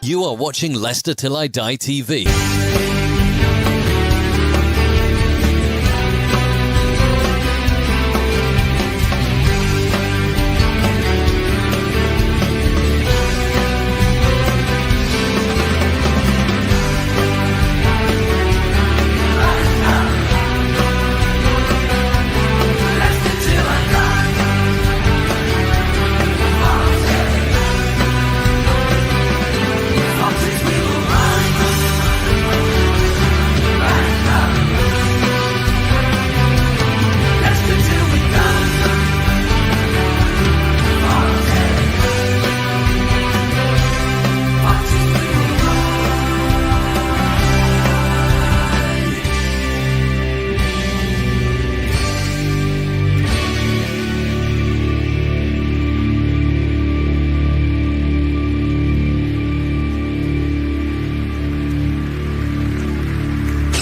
You are watching Leicester Till I Die TV.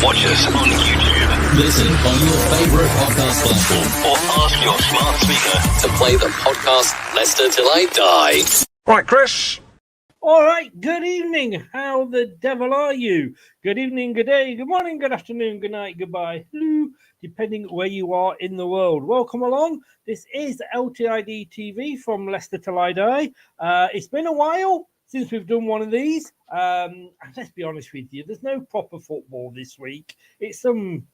Watch us on YouTube. Listen on your favourite podcast platform. Or ask your smart speaker To play the podcast Leicester Till I Die. Right, Chris. All right, good evening. How the devil are you? Good evening, good day, good morning, good afternoon, good night, goodbye, hello, depending where you are in the world. Welcome along. This is LTiD TV from Leicester Till I Die. It's been a while since we've done one of these. And let's be honest with you, there's no proper football this week. It's some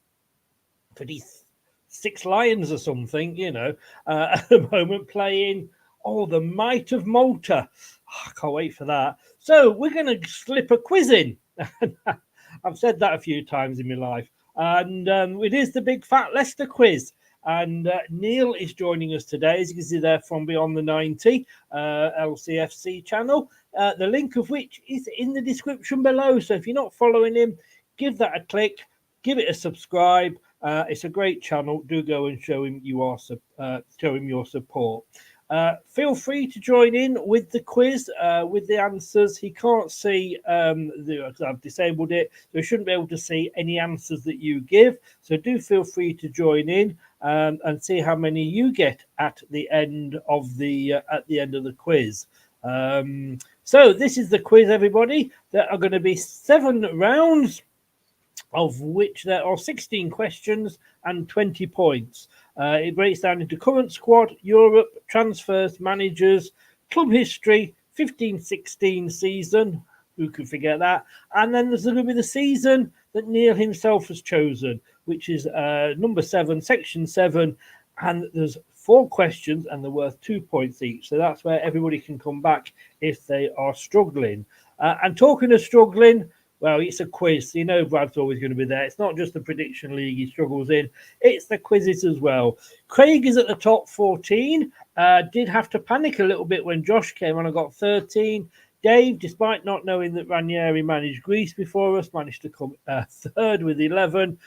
pretty Six Lions or something, at the moment playing, the Might of Malta. I can't wait for that. So we're going to slip a quiz in. I've said that a few times in my life. And it is the big fat Leicester quiz. And Neel is joining us today, as you can see there from Beyond the 90 LCFC channel, the link of which is in the description below. So if you're not following him, give that a click, give it a subscribe. It's a great channel. Do go and show him your support. Feel free to join in with the quiz, with the answers. He can't see, I've disabled it, so he shouldn't be able to see any answers that you give. So do feel free to join in and see how many you get at the end of the quiz. So this is the quiz, everybody. There are going to be 7 rounds, of which there are 16 questions and 20 points. It breaks down into current squad, Europe, transfers, managers, club history, 15-16 season. Who could forget that? And then there's going to be the season that Neel himself has chosen, which is number 7, section 7. And there's 4 questions and they're worth 2 points each. So that's where everybody can come back if they are struggling. And talking of struggling, well, it's a quiz. So Brad's always going to be there. It's not just the prediction league he struggles in. It's the quizzes as well. Craig is at the top 14. Did have to panic a little bit when Josh came on and got 13. Dave, despite not knowing that Ranieri managed Greece before us, managed to come third with 11.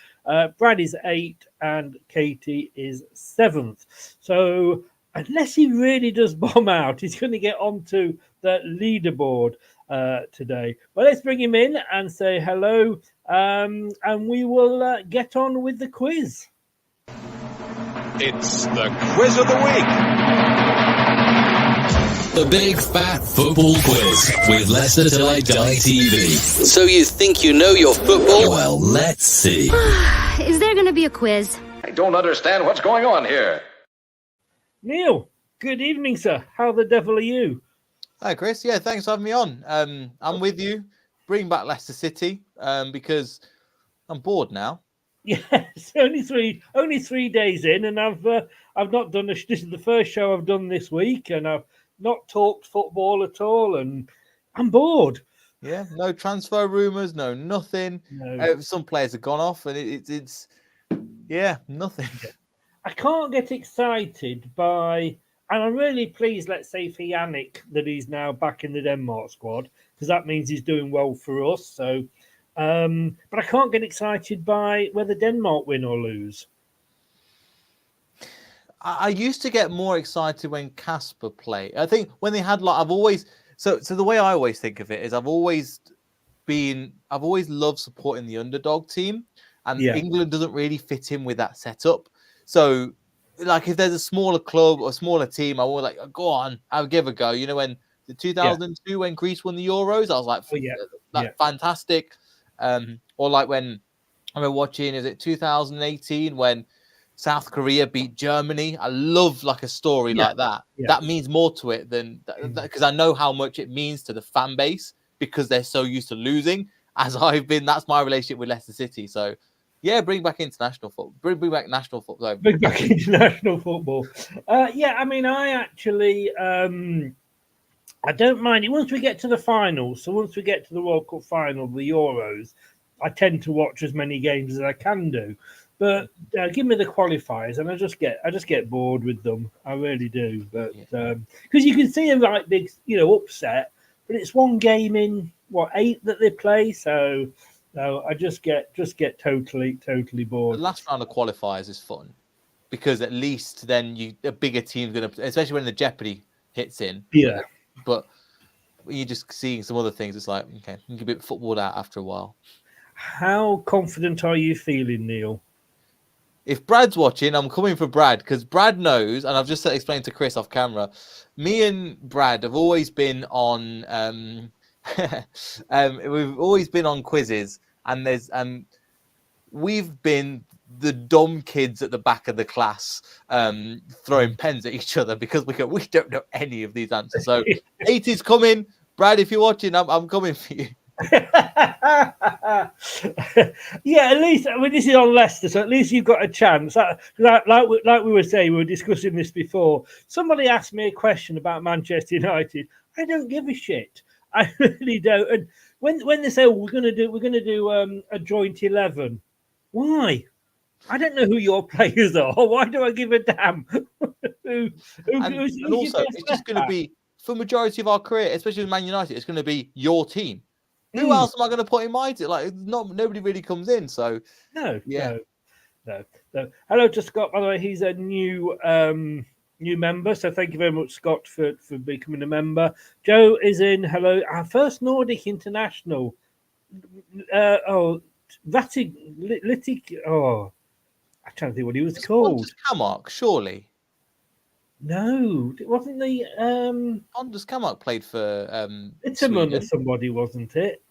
Brad is 8 and Katie is 7th. So unless he really does bomb out, he's going to get onto the leaderboard today. Well, let's bring him in and say hello, and we will get on with the quiz. It's the quiz of the week. The Big Fat Football Quiz with Leicester Till I Die TV. So you think you know your football? Well, let's see. Is there going to be a quiz? I don't understand what's going on here. Neel, good evening, sir. How the devil are you? Hi, Chris. Yeah, thanks for having me on. I'm with you. Bring back Leicester City because I'm bored now. Yes, only three days in, and I've not done this is the first show I've done this week, and I've not talked football at all, and I'm bored. Yeah, no transfer rumours, no nothing. No. Some players have gone off, and it's nothing. I can't get excited by, and I'm really pleased, let's say, for Yannick, that he's now back in the Denmark squad, because that means he's doing well for us. So, but I can't get excited by whether Denmark win or lose. I used to get more excited when Casper played. I think when they had so the way I always think of it is I've always loved supporting the underdog team, and England doesn't really fit in with that setup. So, like, if there's a smaller club or a smaller team, I will go on, I'll give a go. When The 2002 when Greece won the Euros, I was like, fantastic. Or like when I remember watching, is it 2018 when South Korea beat Germany? I love like a story like that. Yeah. That means more to it than because I know how much it means to the fan base because they're so used to losing. As I've been, that's my relationship with Leicester City. So, yeah, bring back international football. Bring back national football. Bring back international football. I mean, I actually, I don't mind it once we get to the finals. So once we get to the World Cup final, the Euros, I tend to watch as many games as I can do. But give me the qualifiers, and I just get bored with them. I really do. But because you can see a right big, upset, but it's one game in 8 that they play. So I just get totally bored. The last round of qualifiers is fun because at least then a bigger team's gonna, especially when the jeopardy hits in. Yeah. But you're just seeing some other things. It's like, okay, you can be footballed out after a while. How confident are you feeling, Neil? If Brad's watching, I'm coming for Brad because Brad knows, and I've just explained to Chris off camera. Me and Brad have always been on. We've always been on quizzes, and we've been the dumb kids at the back of the class throwing pens at each other because we don't know any of these answers. So 80's coming, Brad. If you're watching, I'm coming for you. At least this is on Leicester, so at least you've got a chance. Like we were saying, we were discussing this before. Somebody asked me a question about Manchester United. I don't give a shit. I really don't. And when they say we're going to do a joint 11, why? I don't know who your players are. Why do I give a damn? And also, it's just going to be for majority of our career, especially with Man United. It's going to be your team. Who else am I going to put in my team? Like, nobody really comes in. So no. Hello to Scott, by the way. He's a new member, so thank you very much, Scott, for becoming a member. Joe is in. Hello, our first Nordic international. I'm trying to think what he was called. Kamark, surely. No, it wasn't the Anders Kamark played for Litterman Sweden. Or somebody, wasn't it?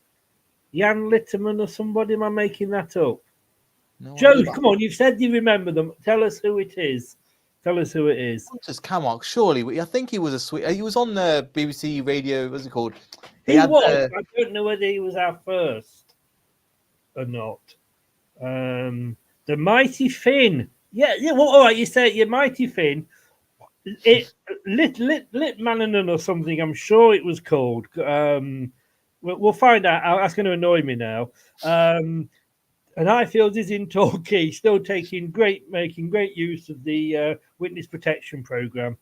Jan Litterman or somebody? Am I making that up? No, Joe, come on, you've said you remember them. Tell us who it is. Anders Kamark, surely. I think he was a Swede. He was on the BBC radio. What's it called? He was. I don't know whether he was our first or not. The Mighty Finn. Yeah. Well, all right. You say it. Your Mighty Finn. Litmanen or something. I'm sure it was called. We'll find out. That's going to annoy me now. And Highfields is in Torquay, still making great use of the witness protection program.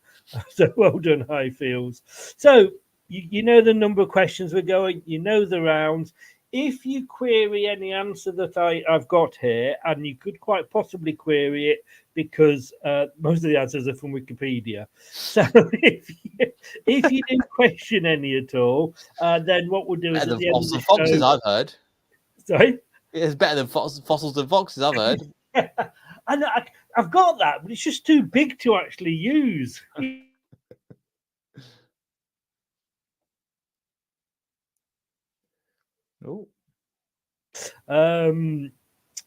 So well done, Highfields. So you know the number of questions we're going. You know the rounds. If you query any answer that I've got here, and you could quite possibly query it because most of the answers are from Wikipedia. So if you do question any at all, then what we'll do is at the end of the foxes, show, I've heard. Sorry? It's better than fossils and foxes, I've heard. And I've got that, but it's just too big to actually use. Oh.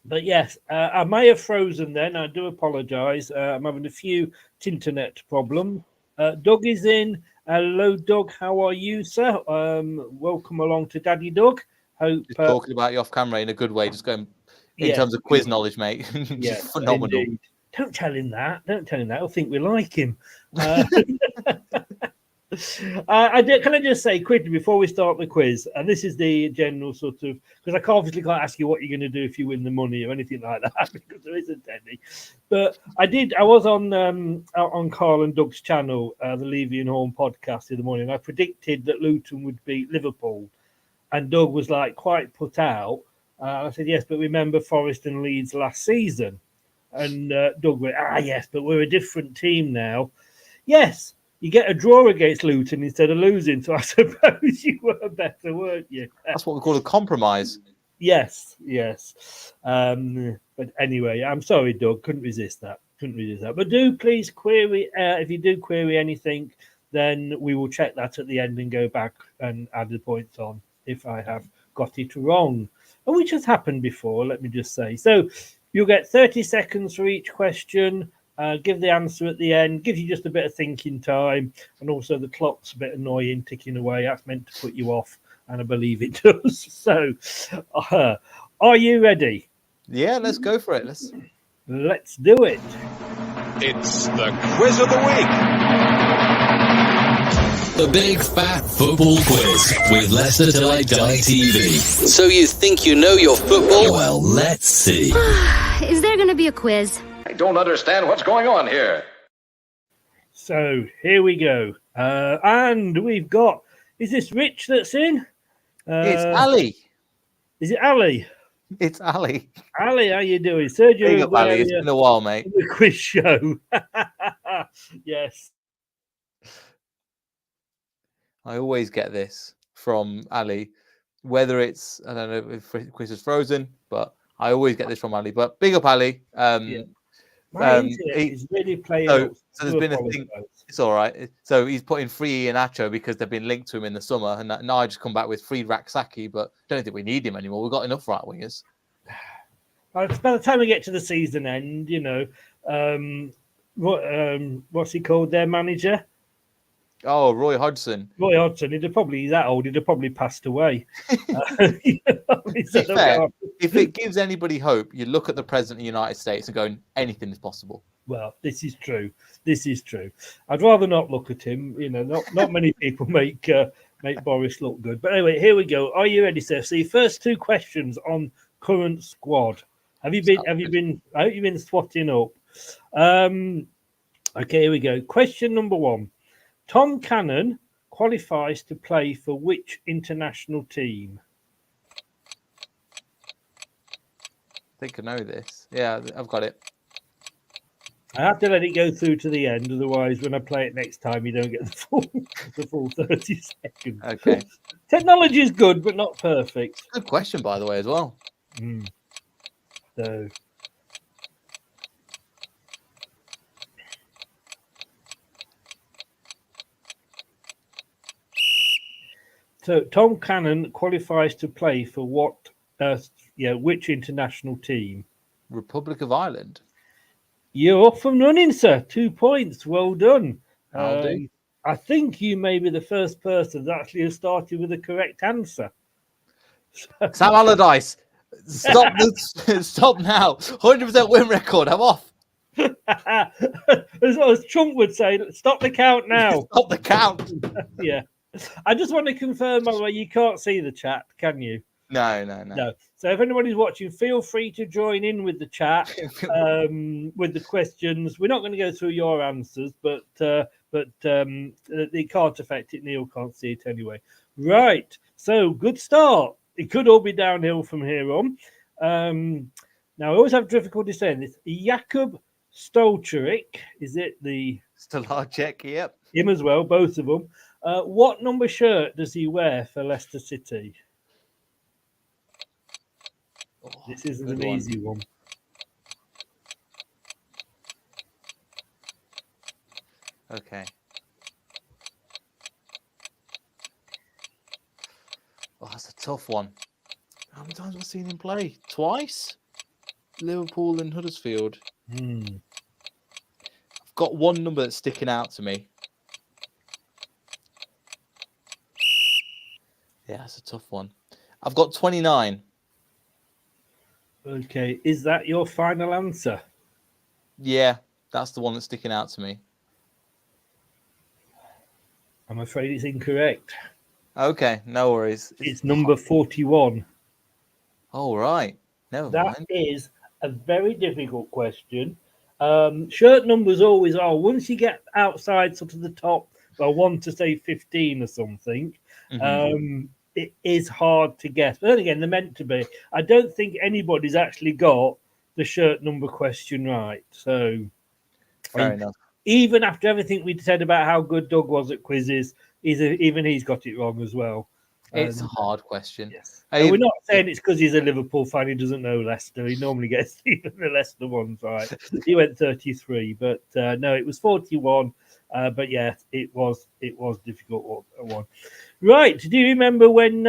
But yes, I may have frozen then. I do apologise. I'm having a few internet problems. Doug is in. Hello, Doug. How are you, sir? Welcome along to Daddy Doug. Hope just talking about you off camera in a good way. Just going in terms of quiz knowledge, mate. Yeah, phenomenal. Indeed. Don't tell him that. He'll think we like him. Can I just say quickly before we start the quiz, and this is the general sort of, because I obviously can't ask you what you're going to do if you win the money or anything like that because there isn't any. But I was on Carl and Doug's channel, the Levy and Horn podcast in the morning. I predicted that Luton would beat Liverpool, and Doug was like quite put out. I said yes, but remember Forest and Leeds last season, and Doug went, yes, but we're a different team now. Yes. You get a draw against Luton instead of losing, so I suppose you were better, weren't you? That's what we call a compromise. Yes. But anyway, I'm sorry, Doug. Couldn't resist that. But do please query, if you do query anything, then we will check that at the end and go back and add the points on if I have got it wrong, and which has happened before, let me just say. So you'll get 30 seconds for each question. Give the answer at the end, gives you just a bit of thinking time, and also the clock's a bit annoying, ticking away. That's meant to put you off, and I believe it does. So, are you ready? Yeah, let's go for it. Let's do it. It's the quiz of the week. The Big Fat Football Quiz with Leicester Till I Die TV. So you think you know your football? Well, let's see. Is there going to be a quiz? I don't understand what's going on here. So here we go. And we've got, is this Rich that's in? It's Ali. Is it Ali? It's Ali. Ali, how you doing? Sergio, Big up, Ali. It's been a while, mate. The quiz show. Yes. I always get this from Ali, whether it's, I don't know if quiz is frozen, but I always get this from Ali. But big up, Ali. My internet is really playing out. So there's been a thing. It's all right. So he's putting free Iheanacho because they've been linked to him in the summer, and now I just come back with free Raksaki, but don't think we need him anymore. We've got enough right wingers. By the time we get to the season end, you know, what's he called? Their manager. Oh, Roy Hodgson. Roy Hodgson. He's that old. He'd have probably passed away. If it gives anybody hope, you look at the president of the United States and go, anything is possible. Well, this is true. This is true. I'd rather not look at him. You know, not many people make Boris look good. But anyway, here we go. Are you ready, sir? So your first two questions on current squad. I hope you've been swatting up. Okay, here we go. Question number one. Tom Cannon qualifies to play for which international team? I think I know this. Yeah, I've got it. I have to let it go through to the end, otherwise, when I play it next time, you don't get the full 30 seconds. Okay. Technology is good, but not perfect. Good question, by the way, as well. So Tom Cannon qualifies to play for what? Which international team? Republic of Ireland. You're off and running, sir. 2 points. Well done. I think you may be the first person that actually has started with the correct answer. Sam Allardyce. Stop now. 100% win record. I'm off. As Trump would say, stop the count now. Stop the count. Yeah. I just want to confirm, by the way, you can't see the chat, can you? No. So if anybody's watching, feel free to join in with the chat, with the questions. We're not going to go through your answers, but it can't affect it. Neel can't see it anyway. Right. So good start. It could all be downhill from here on. Now, I always have difficulty saying this. Jakub Stolčerić, is it the... Stolčerić, yep. Him as well, both of them. What number shirt does he wear for Leicester City? This isn't an easy one. Okay. Oh, that's a tough one. How many times have I seen him play? Twice? Liverpool and Huddersfield. I've got one number that's sticking out to me. Yeah, that's a tough one. I've got 29. Okay, is that your final answer? Yeah, that's the one that's sticking out to me. I'm afraid it's incorrect. Okay, no worries. It's number 41. All right. Never mind. That is a very difficult question. Shirt numbers always are. Once you get outside sort of the top, I want to say 15 or something, it is hard to guess. But then again, they're meant to be. I don't think anybody's actually got the shirt number question right. So, fair enough. Even after everything we said about how good Doug was at quizzes, even he's got it wrong as well. It's a hard question. Yes. And we're not saying it's because he's a Liverpool fan. He doesn't know Leicester. He normally gets even the Leicester ones right. He went 33, but no, it was 41. But yeah, it was difficult one. Right? Do you remember when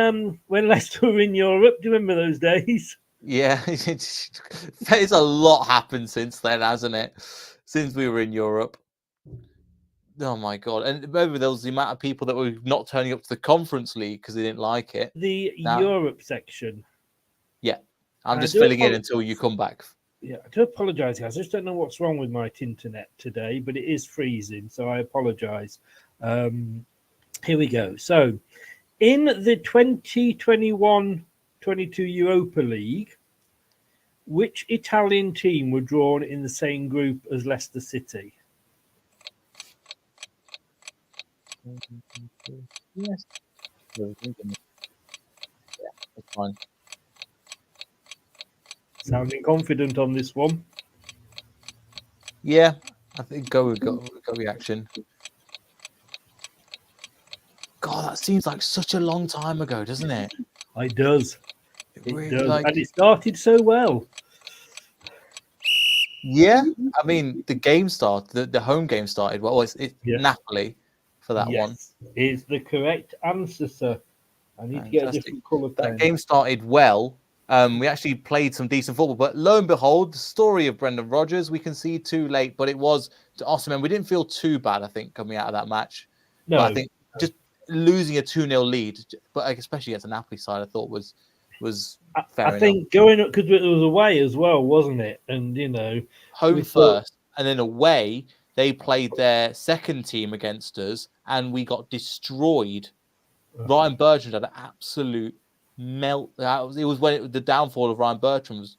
Leicester were in Europe? Do you remember those days? Yeah, there's a lot happened since then, hasn't it? Since we were in Europe. Oh my god! And remember, there was the amount of people that were not turning up to the Conference League because they didn't like it. The Now, Europe section. yeah, I'm I just do filling in apologise. until you come back. Yeah, I do apologise, guys. I just don't know what's wrong with my internet today, but it is freezing, so I apologise. Here we go. So, in the 2021-22 Europa League, which Italian team were drawn in the same group as Leicester City? Yes. Yeah, that's fine. Sounding confident on this one. Yeah, I think go reaction. God, that seems like such a long time ago, doesn't it? It does. It It really, does. like, And it started so well. yeah, I mean, the home game started. Well, it's Yeah. Napoli for that one. Yes, is the correct answer, sir. I need to get a Fantastic. different colour pen. That game started well. We actually played some decent football, but lo and behold, the story of Brendan Rodgers, we conceded too late, but it was to Osimhen. We didn't feel too bad, I think, coming out of that match. No, But I think just losing a 2-0 lead, but especially against the Napoli side, I thought was fair I enough. think going up because it was away as well, wasn't it? And Home we first, thought- and then away, they played their second team against us, and we got destroyed. Ryan Bertrand had an absolute melt. It was when the downfall of Ryan Bertrand was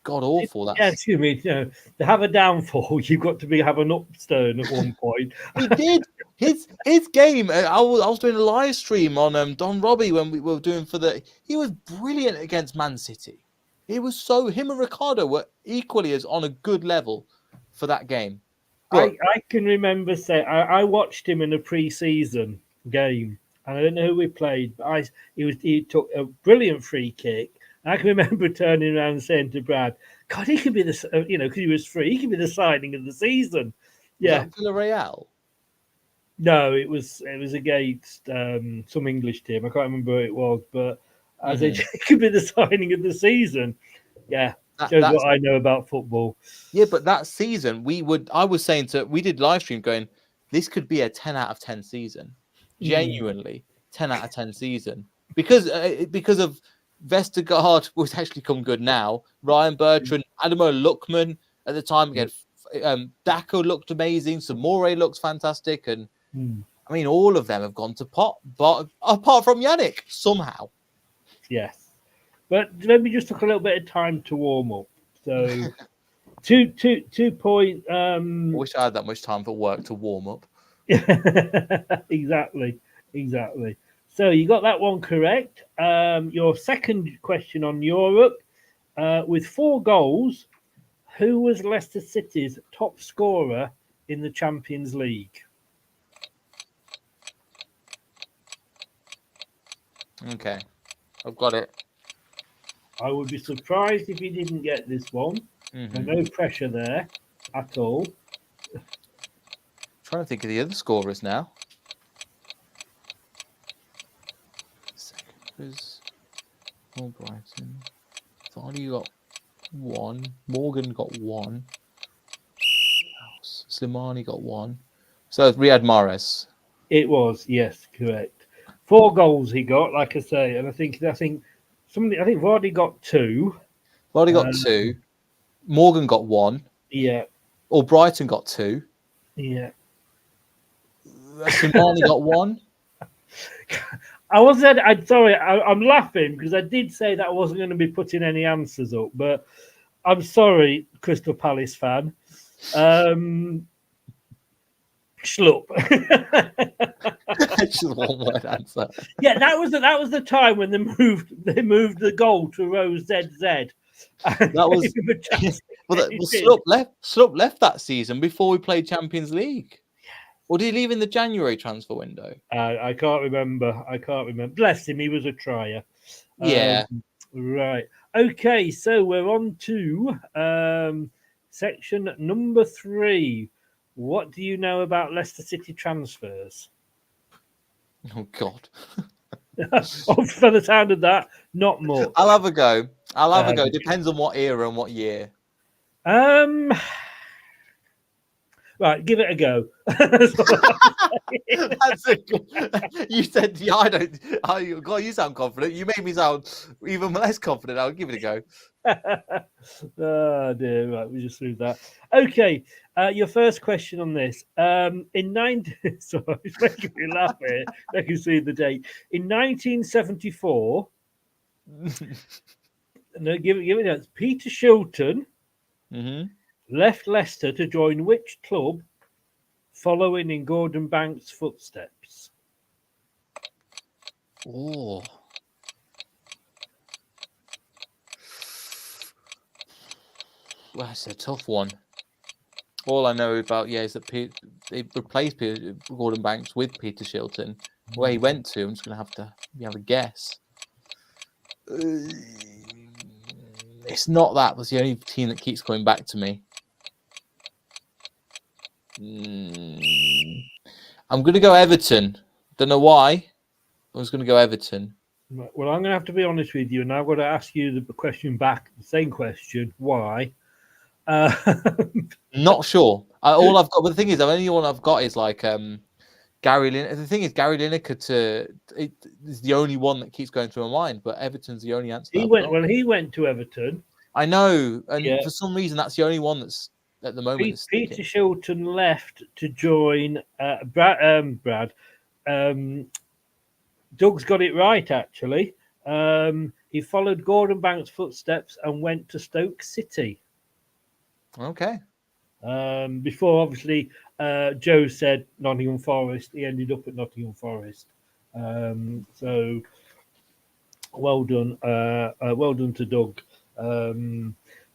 god awful. Yeah, excuse me. To have a downfall, you've got to have an upturn at one point. He did his game. I was doing a live stream on Don Robbie when we were doing he was brilliant against Man City. It was him and Ricardo were equally as on a good level for that game. But I can remember I watched him in a pre-season game, and I don't know who we played, but he took a brilliant free kick. I can remember turning around and saying to Brad, "God, he could be the because he was free. He could be the signing of the season." Yeah, Villarreal. No, it was against some English team. I can't remember who it was, but I said it could be the signing of the season. Yeah, shows what I know about football. Yeah, but that season I was saying we did live stream going, this could be a 10 out of 10 season. Genuinely, 10 out of 10 season because of Vestergaard, who's actually come good now. Ryan Bertrand, Adamo Luckman at the time again. Daco looked amazing. Samore looks fantastic, and I mean, all of them have gone to pot, but apart from Yannick somehow. Yes, but let me just took a little bit of time to warm up. So, 2 point. I wish I had that much time for work to warm up. Exactly. So you got that one correct. Your second question on Europe, with 4 goals, who was Leicester City's top scorer in the Champions League? Okay, I've got it. I would be surprised if you didn't get this one. No pressure there at all. Trying to think of the other scorers now. Second was Brighton. Vardy got 1. Morgan got 1. Slimani got 1. So it's Riyad Mahrez. It was, yes, correct. 4 goals he got, like I say, and I think Vardy got 2. Vardy got 2. Morgan got 1. Yeah. Or Brighton got 2. Yeah. Slimani got 1. I'm laughing because I did say that I wasn't going to be putting any answers up, but I'm sorry, Crystal Palace fan. Schlupp. Just one word answer. Yeah, that was the time when they moved the goal to Row ZZ. That was Schlupp left that season before we played Champions League. Or did he leave in the January transfer window? I can't remember. Bless him, he was a trier. Yeah. Right. Okay, so we're on to section number 3. What do you know about Leicester City transfers? Oh God. For the sound of that, not much. I'll have a go. Depends on what era and what year. Right, give it a go. That's a good... You said, yeah, I don't. God, you sound confident. You made me sound even less confident. I'll give it a go. Oh dear, right, we just threw that. Okay, your first question on this. Sorry, it's making me laugh here. I can see the date. In 1974, no, give it a Peter Shilton left Leicester to join which club following in Gordon Banks' footsteps? Oh. Well, that's a tough one. All I know about, is that they replaced Gordon Banks with Peter Shilton. Where he went to, I'm just going to have a guess. It's not that. That's the only team that keeps coming back to me. I'm going to go Everton. Don't know why. I'm just going to go Everton. Well, I'm going to have to be honest with you, and I've got to ask you the question back, the same question. Why? Not sure. All I've got, but the thing is, the only one I've got is like Gary Lineker. The thing is, Gary Lineker is the only one that keeps going through my mind, but Everton's the only answer. He went to Everton. I know, and for some reason, that's the only one that's at the moment. Peter Shilton left to join Brad. Doug's got it right, actually. He followed Gordon Banks' footsteps and went to Stoke City. Okay. Before, obviously, Joe said Nottingham Forest. He ended up at Nottingham Forest. So, well done. Well done to Doug.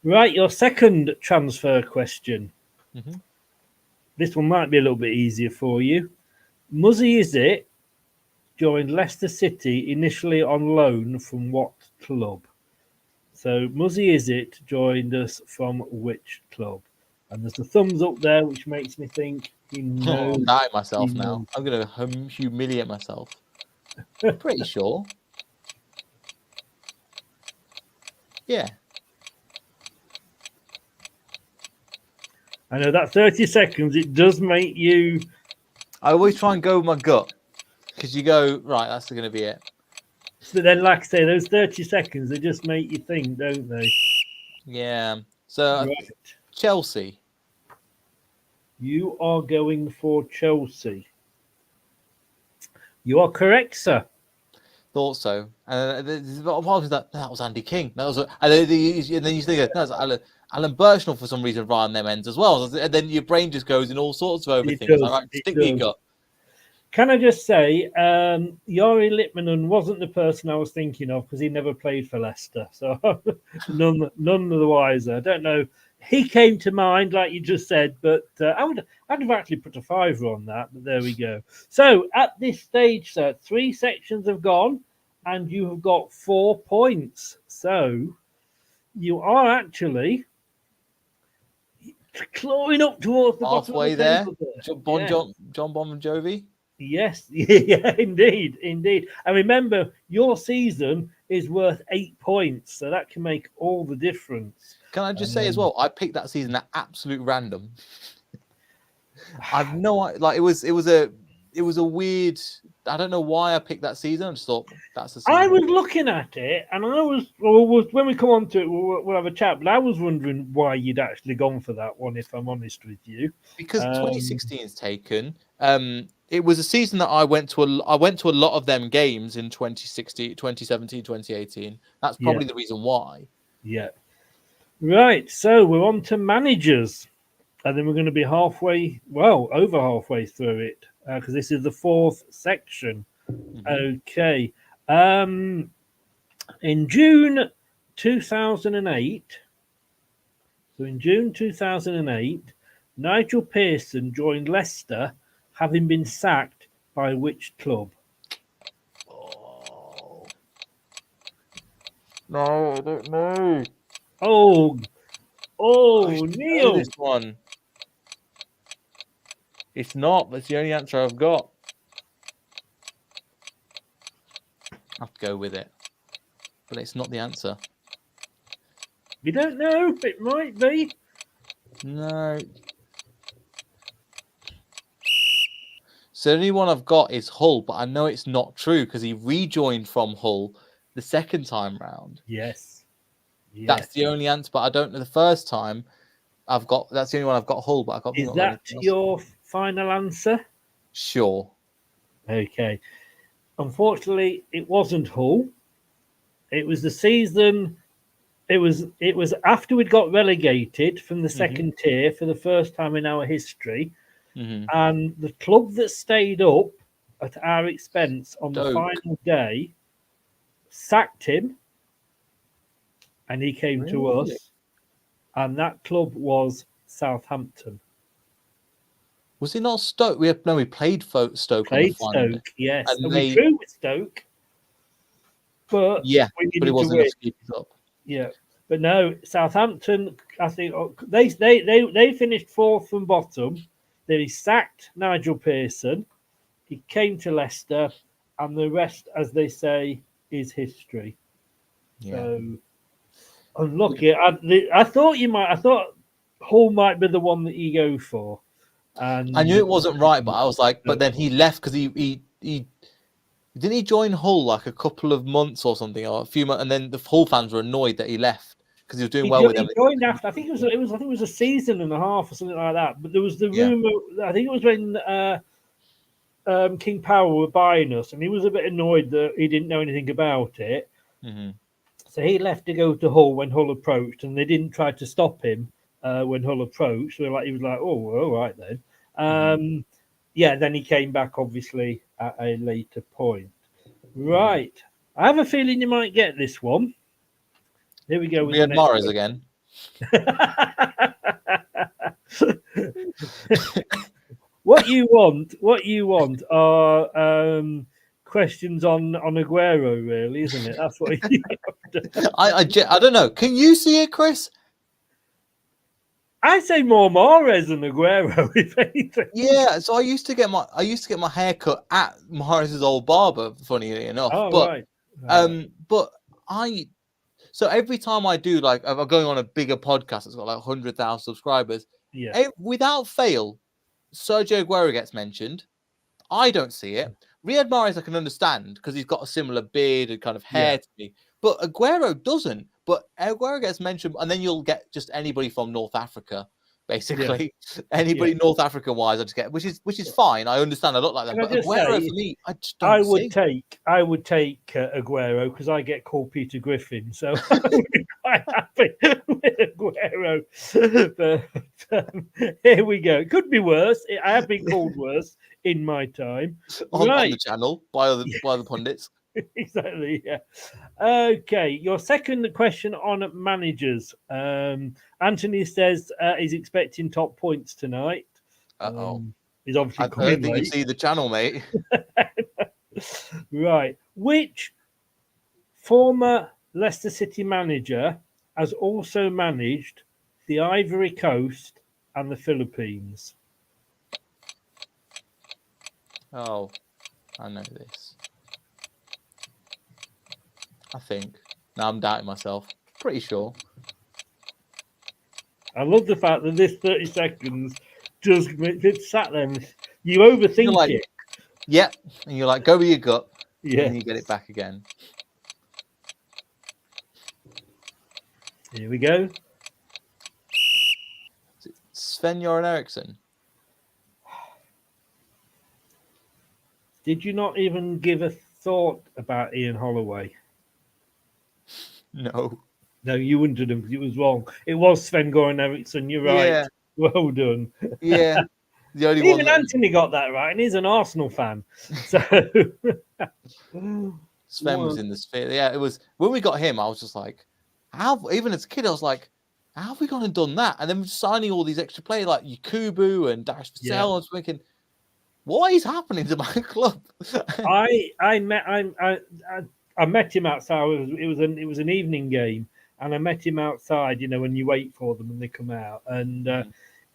Right, your second transfer question. This one might be a little bit easier for you. Muzzy Is It joined Leicester City initially on loan from what club? So Muzzy Is It joined us from which club? And there's a thumbs up there, which makes me think he knows. I'm dying myself now. I'm going to humiliate myself. Pretty sure. Yeah. I know that 30 seconds, it does make you... I always try and go with my gut. Because you go, right, that's going to be it. So then, like I say, those 30 seconds, they just make you think, don't they? Yeah. So, right. Chelsea. You are going for Chelsea. You are correct, sir. Thought so. What was that? That was Andy King. That was, and then you think that was Alan Birchnell for some reason ran them ends as well. And then your brain just goes in all sorts of other things. Like, right, stick with your gut. Can I just say, Yori Littmanen wasn't the person I was thinking of because he never played for Leicester. So none of the wiser. I don't know. He came to mind, like you just said, but I'd have actually put a fiver on that. But there we go. So at this stage, sir, 3 sections have gone, and you have got 4 points. So you are actually clawing up towards the halfway bottom of the table there. John Bon Jovi. Yes, yeah, indeed. And remember, your season is worth 8 points, so that can make all the difference. Can I just say as well, I picked that season at absolute random. I've no idea. Like it was a weird. I don't know why I picked that season. I just thought that's the season. I was looking at it, and I was when we come on to it, we'll have a chat. But I was wondering why you'd actually gone for that one, if I'm honest with you. Because 2016 is taken. It was a season that I went to a lot of them games in 2016, 2017, 2018. That's probably the reason why. Yeah. Right. So we're on to managers, and then we're going to be over halfway through it because this is the 4th section. Okay. In June 2008. So in June 2008, Nigel Pearson joined Leicester, having been sacked by which club? Oh. No, I don't know. Oh, Neel. This one. It's not. That's the only answer I've got. I have to go with it. But it's not the answer. We don't know. It might be. No. So the only one I've got is Hull, but I know it's not true because he rejoined from Hull the second time round. Yes. That's the only answer, but I don't know the first time I've got. That's the only one I've got Hull, but I can't. Is that your final answer? Sure. Okay. Unfortunately, it wasn't Hull. It was the season. It was after we'd got relegated from the second tier for the first time in our history. And the club that stayed up at our expense on the final day sacked him, and he came to us, and that club was Southampton. Was it not Stoke? We played Stoke. Played on the final Stoke, yes, and we drew with Stoke, but we needed but it wasn't to win. enough to keep us up. Yeah, but no, Southampton. I think they finished fourth from bottom. Then he sacked Nigel Pearson. He came to Leicester, and the rest, as they say, is history. Yeah. So unlucky. I thought you might. I thought Hull might be the one that you go for. And I knew it wasn't right, but I was like, but then he left because he didn't he join Hull like a couple of months or something, or a few months, and then the Hull fans were annoyed that he left. Because he was doing well with them. He joined after. I think it was a season and a half or something like that. But there was the rumor. I think it was when King Power were buying us, and he was a bit annoyed that he didn't know anything about it. So he left to go to Hull when Hull approached, and they didn't try to stop him when Hull approached. So he was like, "Oh, all right then." Then he came back obviously at a later point. Right. I have a feeling you might get this one. Here we go. We had Morris again. What you want are questions on Aguero, really, isn't it? That's what you I don't know. Can you see it, Chris? I say more Mahrez than Aguero, if anything. Yeah, so I used to get my hair cut at Morris's old barber, funnily enough. So every time I do, like, I'm going on a bigger podcast that's got like 100,000 subscribers, without fail, Sergio Aguero gets mentioned. I don't see it. Riyad Mahrez I can understand because he's got a similar beard and kind of hair to me. But Aguero doesn't. But Aguero gets mentioned, and then you'll get just anybody from North Africa, basically. Anybody North Africa wise, I just get, which is fine. I understand I look like them. But Aguero for me, I just don't I would take Aguero because I get called Peter Griffin, so I would be quite happy with Aguero. But here we go. It could be worse. I have been called worse in my time. On the channel by the pundits. Exactly, yeah. Okay, your second question on managers. Anthony says he's expecting top points tonight. He's obviously coming. I don't think you see the channel, mate. Right. Which former Leicester City manager has also managed the Ivory Coast and the Philippines? Oh, I know this. I think. Now I'm doubting myself. Pretty sure. I love the fact that this 30 seconds just sat there. You overthink it. Yeah. And you're like, go with your gut. Yeah. And you get it back again. Here we go. Is it Sven-Göran Eriksson? Did you not even give a thought about Ian Holloway? No. No, you wouldn't have done because it was wrong. It was Sven-Göran Eriksson. You're right. Yeah. Well done. Yeah. The only Even Anthony got that right, and he's an Arsenal fan. So Sven was in the sphere. Yeah, it was when we got him. I was just like, how? Even as a kid, I was like, how have we gone and done that? And then we're signing all these extra players like Yakubu and Darius Vassell. I was thinking, what is happening to my club? I met him outside. It was an evening game, and I met him outside. You know, when you wait for them and they come out, and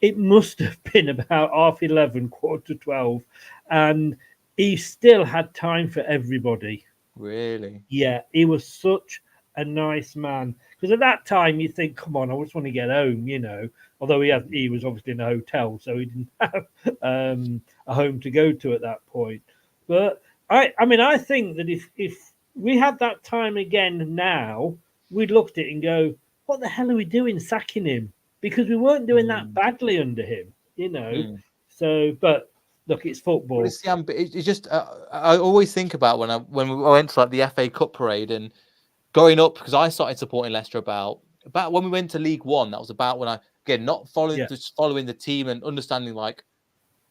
it must have been about 11:30, 11:45, and he still had time for everybody. Really? Yeah, he was such a nice man. Because at that time, you think, come on, I just want to get home, you know. Although he was obviously in a hotel, so he didn't have a home to go to at that point. But I mean, I think that if we had that time again now, we'd look at it and go, what the hell are we doing sacking him? Because we weren't doing that badly under him, you know. So, but look, it's But football. it's it's just I always think about when we went to like the FA Cup parade and growing up, because I started supporting Leicester about when we went to League One. That was about when I again not following just following the team and understanding like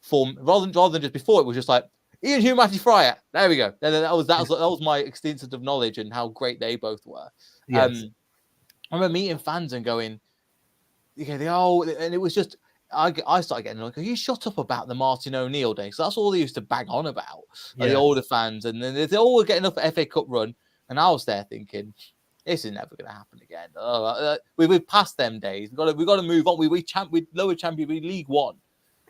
form rather than just before. It was just like Ian Hume, Matty Fryer. There we go. That was my extensive knowledge and how great they both were. Yes. I remember meeting fans and going, okay, and it was just. I started getting like, you shut up about the Martin O'Neill days. So that's all they used to bang on about, the older fans. And then they all were getting up for FA Cup run. And I was there thinking, this is never going to happen again. We've passed them days. We've got to move on. We lower Champions League One.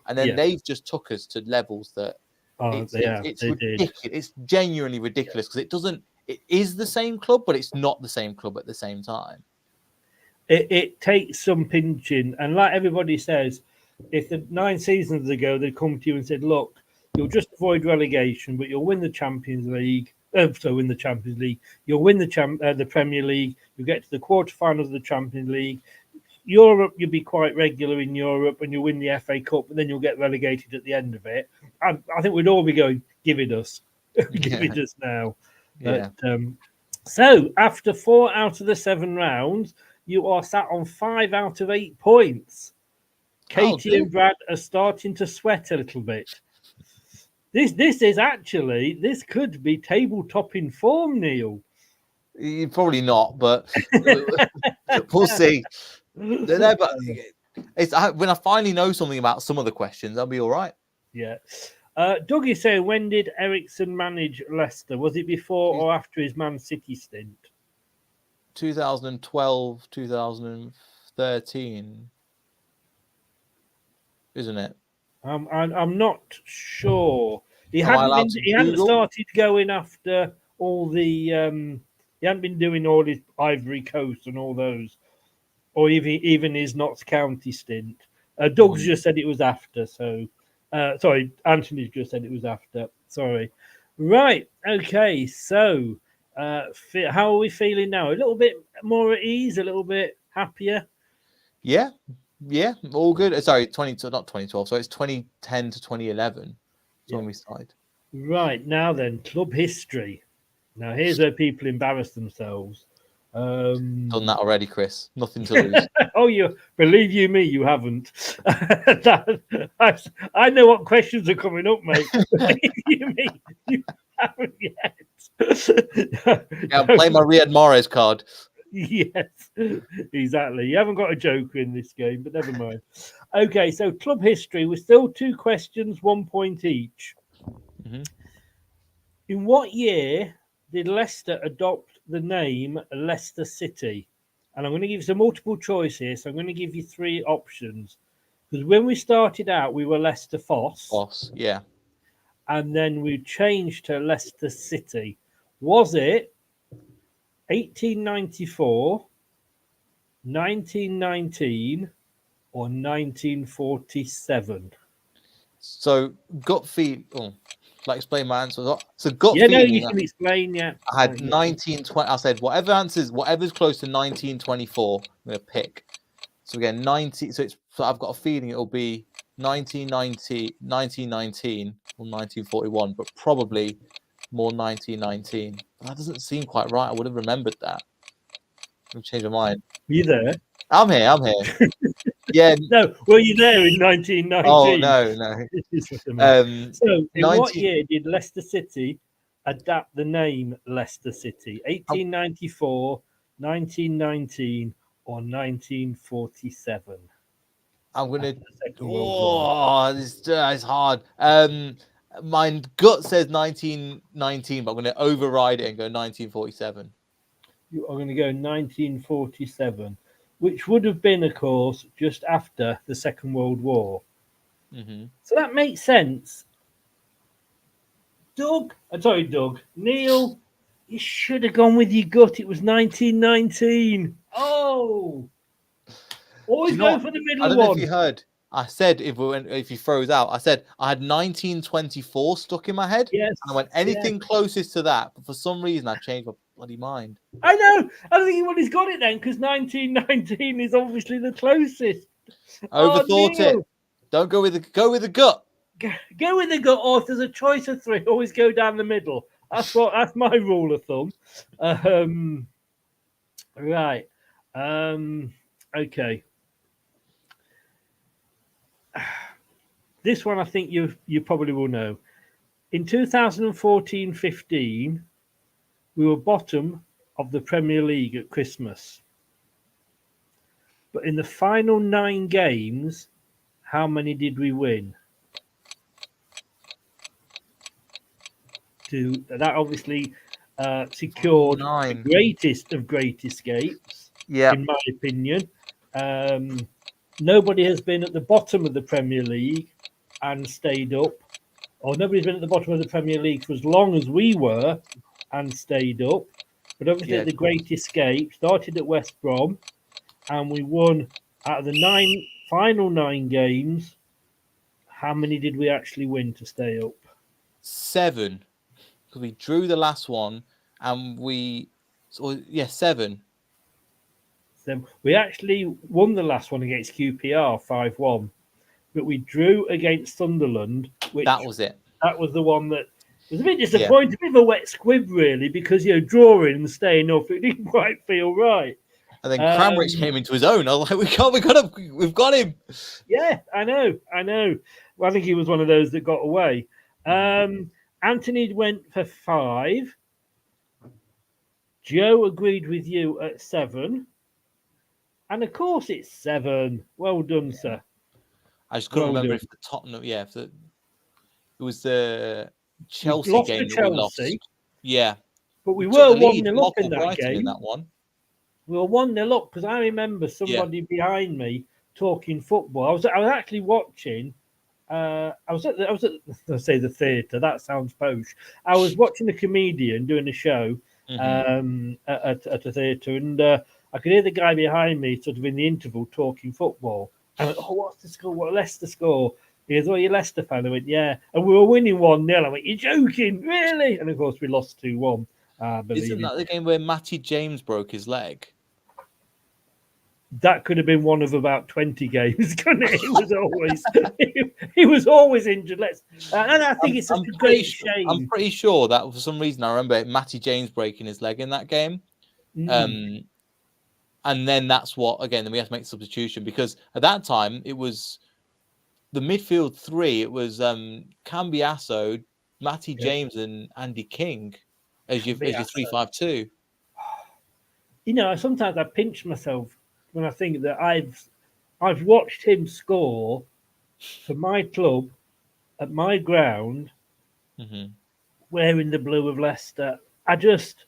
And then they've just took us to levels that it's ridiculous. It's genuinely ridiculous because it is the same club, but it's not the same club at the same time. It takes some pinching. And like everybody says, if the 9 seasons ago they'd come to you and said, look, you'll just avoid relegation, but you'll win the Champions League. Win the Champions League. You'll win the Premier League. You'll get to the quarterfinals of the Champions League. Europe, you'll be quite regular in Europe, and you'll win the FA Cup, and then you'll get relegated at the end of it. I think we'd all be going, give it us. Give it us now. But, so, after 4 out of the 7 rounds, you are sat on 5 out of 8 points. Katie and Brad are starting to sweat a little bit. This could be tabletop-in form, Neil. Probably not, but we'll see. No, but when I finally know something about some of the questions, I'll be all right. Yeah. Doug is saying, when did Ericsson manage Leicester? Was it before or after his Man City stint? 2012, 2013, isn't it? I'm not sure. He hadn't started going after all the. He hadn't been doing all his Ivory Coast and all those, or even his Notts County stint. Doug's just said it was after. So, sorry, Anthony's just said it was after. Sorry. Right. Okay. So, how are we feeling now? A little bit more at ease. A little bit happier. Yeah, all good. Sorry, not 2012. So it's 2010 to 2011 when we started. Right, now then, club history. Now here's where people embarrass themselves. Done that already, Chris. Nothing to lose. Believe you me, you haven't. I know what questions are coming up, mate. Believe you me, you haven't yet. I'll play my Riyad Mahrez card. Yes, exactly. You haven't got a joker in this game, but never mind. Okay, so club history. We're still 2 questions, 1 point each. Mm-hmm. In what year did Leicester adopt the name Leicester City? And I'm going to give you some multiple choice here. So I'm going to give you 3 options. Because when we started out, we were Leicester Foss. Foss, yeah. And then we changed to Leicester City. Was it 1894, 1919, or 1947? So gut feeling. Like explain my answer. So gut feeling. No, you can explain. Yeah, I had 1920. I said whatever's close to 1924. I'm gonna pick. So again, 90. So I've got a feeling it'll be 1990, 1919, or 1941, but probably more 1919. That doesn't seem quite right. I would have remembered that. I've changed my mind. Are you there? I'm here. Yeah. No, were you there in 1919? Oh, no. So, in what year did Leicester City adapt the name Leicester City? 1894, 1919, or 1947? I'm going to... this is hard. My gut says 1919, but I'm going to override it and go 1947. You are going to go 1947. which would have been, of course, just after the Second World War. Mm-hmm. So that makes sense. Neel, you should have gone with your gut. It was 1919. Oh, always go for the I middle don't know if one. you heard. I said if he throws out, I said I had 1924 stuck in my head. Yes. And I went anything closest to that, but for some reason I changed my bloody mind. I know. I think he's got it then because 1919 is obviously the closest. Overthought it. Neel. Don't go with the gut. Go with the gut, or if there's a choice of three, always go down the middle. That's my rule of thumb. Right. Okay. This one I think you probably will know. In 2014-15, we were bottom of the Premier League at Christmas. But in the final 9 games, how many did we win? That obviously secured the greatest of great escapes, in my opinion. Nobody has been at the bottom of the Premier League and stayed up, or nobody's been at the bottom of the Premier League for as long as we were and stayed up. But obviously the Great Escape started at West Brom, and we won out of the final 9 games. How many did we actually win to stay up? 7. Because we drew the last one, and 7. So we actually won the last one against QPR 5-1, but we drew against Sunderland. That was it. That was the one that was a bit disappointing, a bit of a wet squib, really, because drawing and staying up, it didn't quite feel right. And then Cranbridge came into his own. I was like, we've got him. Yeah, I know. Well, I think he was one of those that got away. Anthony went for 5. Joe agreed with you at 7. And of course it's 7. Well done, sir. I just couldn't remember if the Tottenham, it was the Chelsea game that we lost. Yeah. But we were 1-0 up in that game. In that one. We were 1-0 up because I remember somebody behind me talking football. I was actually watching. I was at the theatre. That sounds posh. I was watching a comedian doing a show at a theatre, and I could hear the guy behind me sort of in the interval talking football. I went, "Oh, what's the score? What Leicester score?" He goes, "Oh, you're Leicester fan." I went, "Yeah." And we were winning 1-0. I went, "You're joking, really?" And of course, we lost 2-1. Isn't that the game where Matty James broke his leg? That could have been one of about 20 games, couldn't it? He was always injured. And I think it's such a great shame. I'm pretty sure that for some reason I remember Matty James breaking his leg in that game. And then that's what, again, then we have to make a substitution because at that time it was the midfield 3. It was Cambiasso, Matty James, and Andy King as your 3-5-2. Sometimes I pinch myself when I think that I've watched him score for my club at my ground, wearing the blue of Leicester. It just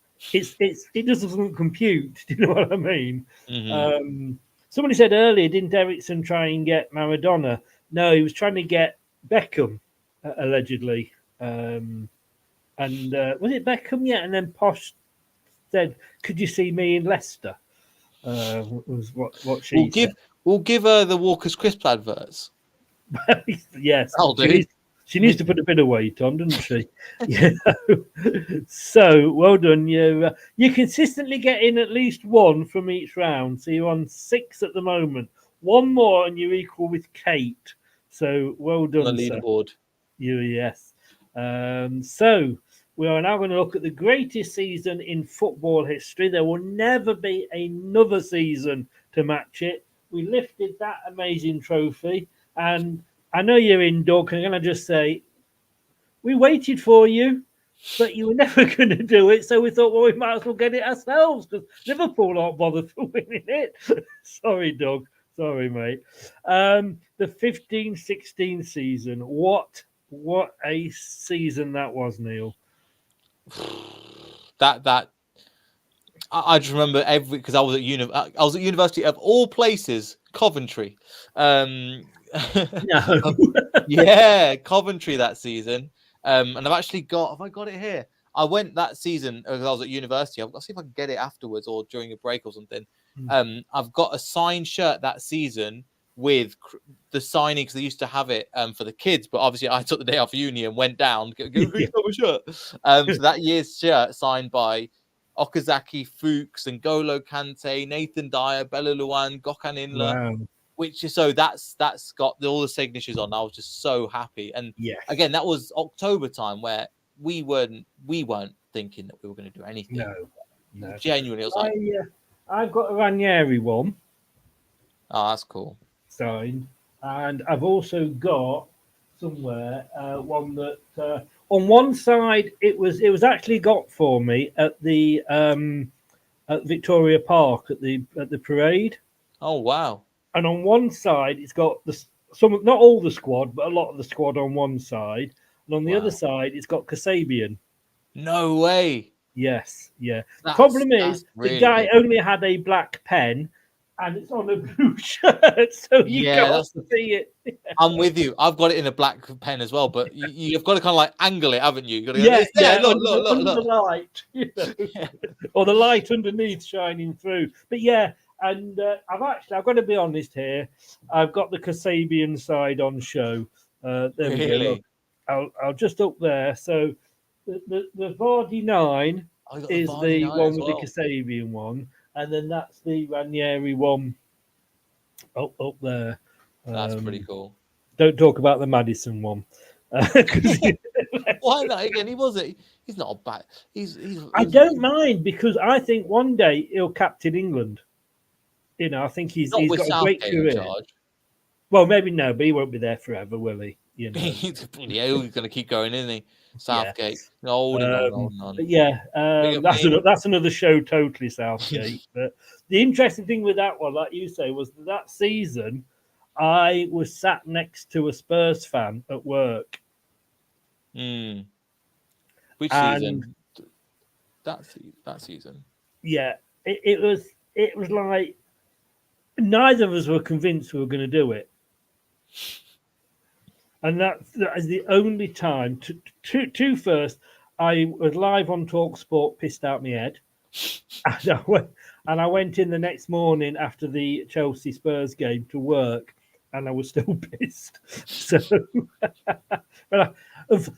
doesn't compute. Do you know what I mean? Somebody said earlier, didn't Ericsson try and get Maradona? No, he was trying to get Beckham, allegedly. And was it Beckham? Yeah, and then Posh said, "Could you see me in Leicester?" Was what she said. We'll give her the Walker's Crisp adverts. Yes, I'll do. She needs to put a bit of weight on, doesn't she? So well done. You consistently get in at least 1 from each round. So you're on 6 at the moment. 1 more and you're equal with Kate. So well done, on the leaderboard. Yes. So we are now going to look at the greatest season in football history. There will never be another season to match it. We lifted that amazing trophy. And I know you're in, Doug, and I'm going to just say, we waited for you, but you were never going to do it. So we thought, well, we might as well get it ourselves because Liverpool aren't bothered for winning it. Sorry, Doug. Sorry, mate. The 15-16 season. What a season that was, Neel. That I just remember because I was at University of all places, Coventry. No. Yeah, Coventry that season. And I've actually have I got it here? I went that season because I was at university. I'll see if I can get it afterwards or during a break or something. I've got a signed shirt that season with the signing because they used to have it for the kids, but obviously I took the day off uni and went down. Go a shirt. So that year's shirt signed by Okazaki, Fuchs, and Golo Kante, Nathan Dyer, Bella Luan, Gökhan Inler. Wow. Which is that's got all the signatures on. I was just so happy. And again, that was October time where we weren't thinking that we were going to do anything. No. Genuinely, it was like I've got a Ranieri one. Oh, that's cool. Signed, and I've also got somewhere one that on one side it was actually got for me at the at Victoria Park at the parade. Oh wow! And on one side it's got not all the squad, but a lot of the squad on one side, and on the other side it's got Kasabian. No way. Yes, yeah. The problem is really the guy good. only had a black pen. And it's on a blue shirt, so you can't see it. I'm with you. I've got it in a black pen as well, but you've got to kind of like angle it, haven't you? You've got to go, look. Under the light, or the light underneath shining through. But and I've got to be honest here. I've got the Kasabian side on show. There we go. Look, I'll just up there. So the Vardy 9 is the one with the Kasabian one. And then that's the Ranieri one up there. That's pretty cool. Don't talk about the Madison one. Why not? Again, he's not bad. I don't mind because I think one day he'll captain England. I think he's got a great career. Well, maybe no, but he won't be there forever, will he? He's going to keep going, isn't he? Southgate. On. But that's another show totally, Southgate. But the interesting thing with that one, like you say, was that season I was sat next to a Spurs fan at work. Which season? That season. Yeah, it was like neither of us were convinced we were going to do it. And that is the only time. First, I was live on TalkSport, pissed out my head, and I went in the next morning after the Chelsea Spurs game to work, and I was still pissed. So, but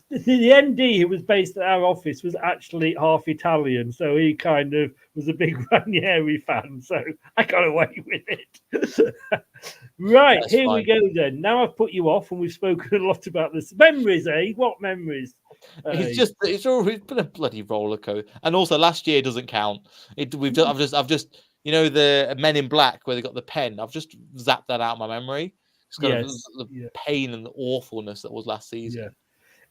the MD who was based at our office was actually half Italian, so he kind of was a big Ranieri fan. So I got away with it. Right, that's here fine. We go then. Now I've put you off, and we've spoken a lot about this. Memories, eh? What memories? It's always been a bloody roller coaster. And also, last year doesn't count. I've just the Men in Black where they got the pen. I've just zapped that out of my memory. It's got the pain and the awfulness that was last season. Yeah.